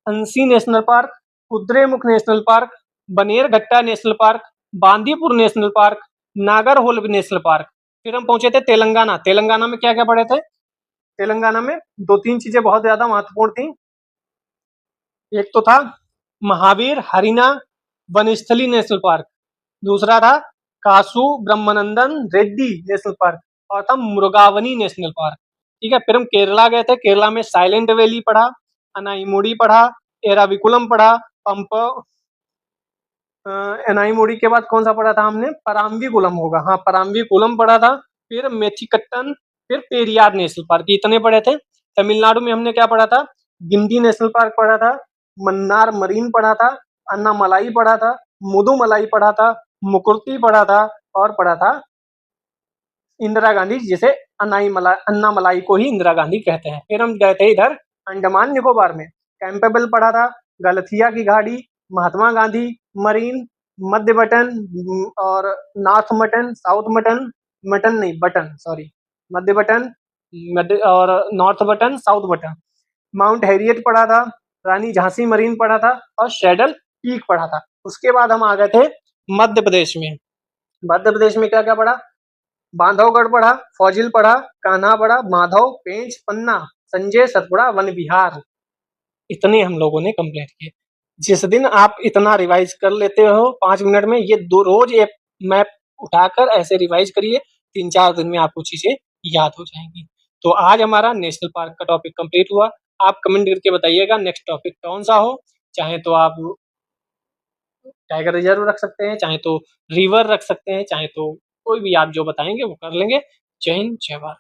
Anshi national park, Kudremukh national park, Bannerghatta national park, Bandipur national park, Nagarhole national park. फिर हम पहुंचे थे तेलंगाना, तेलंगाना में क्या क्या पढ़े थे, तेलंगाना में दो तीन चीजें बहुत ज्यादा महत्वपूर्ण थी। एक तो था महावीर हरिना वनस्थली नेशनल पार्क, दूसरा था कासू ब्रह्मानंदन रेड्डी नेशनल पार्क, और था मुरुगावनी नेशनल पार्क, ठीक है। फिर हम केरला गए थे, केरला में साइलेंट वैली पढ़ा, अनाईमुड़ी पढ़ा, एराविकुलम पढ़ा, पंप, एनाईमुड़ी के बाद कौन सा पढ़ा था हमने, पराम्बीकुलम होगा, हाँ पराम्बीकुलम पढ़ा था। फिर मेथिकट्टन, फिर पेरियार नेशनल पार्क, इतने पढ़े थे। तमिलनाडु में हमने क्या पढ़ा था, गिंडी नेशनल पार्क पढ़ा था, मन्नार मरीन पढ़ा था, अन्नामलाई पढ़ा था, मुदुमलाई पढ़ा था, मुकुर्ती पढ़ा था, और पढ़ा था इंदिरा गांधी, जिसे अन्नामलाई को ही इंदिरा गांधी कहते हैं। फिर हम गए थे इधर अंडमान निकोबार में, कैंपेबल पढ़ा था, गलथिया की घाटी, महात्मा गांधी मरीन, मध्य बटन और north mutton, south mutton, mutton नहीं बटन, सॉरी, मध्य बटन, मध्य और north button, South button, mount Harriet पढ़ा था, रानी झांसी मरीन पढ़ा था, और शेडल पीक पढ़ा था। उसके बाद हम आ गए थे मध्य प्रदेश में, मध्य प्रदेश में क्या क्या पढ़ा, बांधवगढ़ पढ़ा, फौजिल पढ़ा, कान्हा पढ़ा, माधव, पेंच, पन्ना, संजय, सतपुड़ा, वन विहार। इतने हम लोगों ने कंप्लीट किए। जिस दिन आप इतना रिवाइज कर लेते हो 5 मिनट में, ये दो रोज एक मैप उठाकर ऐसे रिवाइज करिए, 3-4 दिन में आपको चीजें याद हो जाएंगी। तो आज हमारा नेशनल पार्क का टॉपिक कंप्लीट हुआ। आप कमेंट करके बताइएगा नेक्स्ट टॉपिक कौन सा हो, चाहे तो आप टाइगर रिजर्व रख सकते हैं, चाहे तो रिवर रख सकते हैं, चाहे तो कोई भी आप जो बताएंगे वो कर लेंगे। जय हिंद, जय भारत।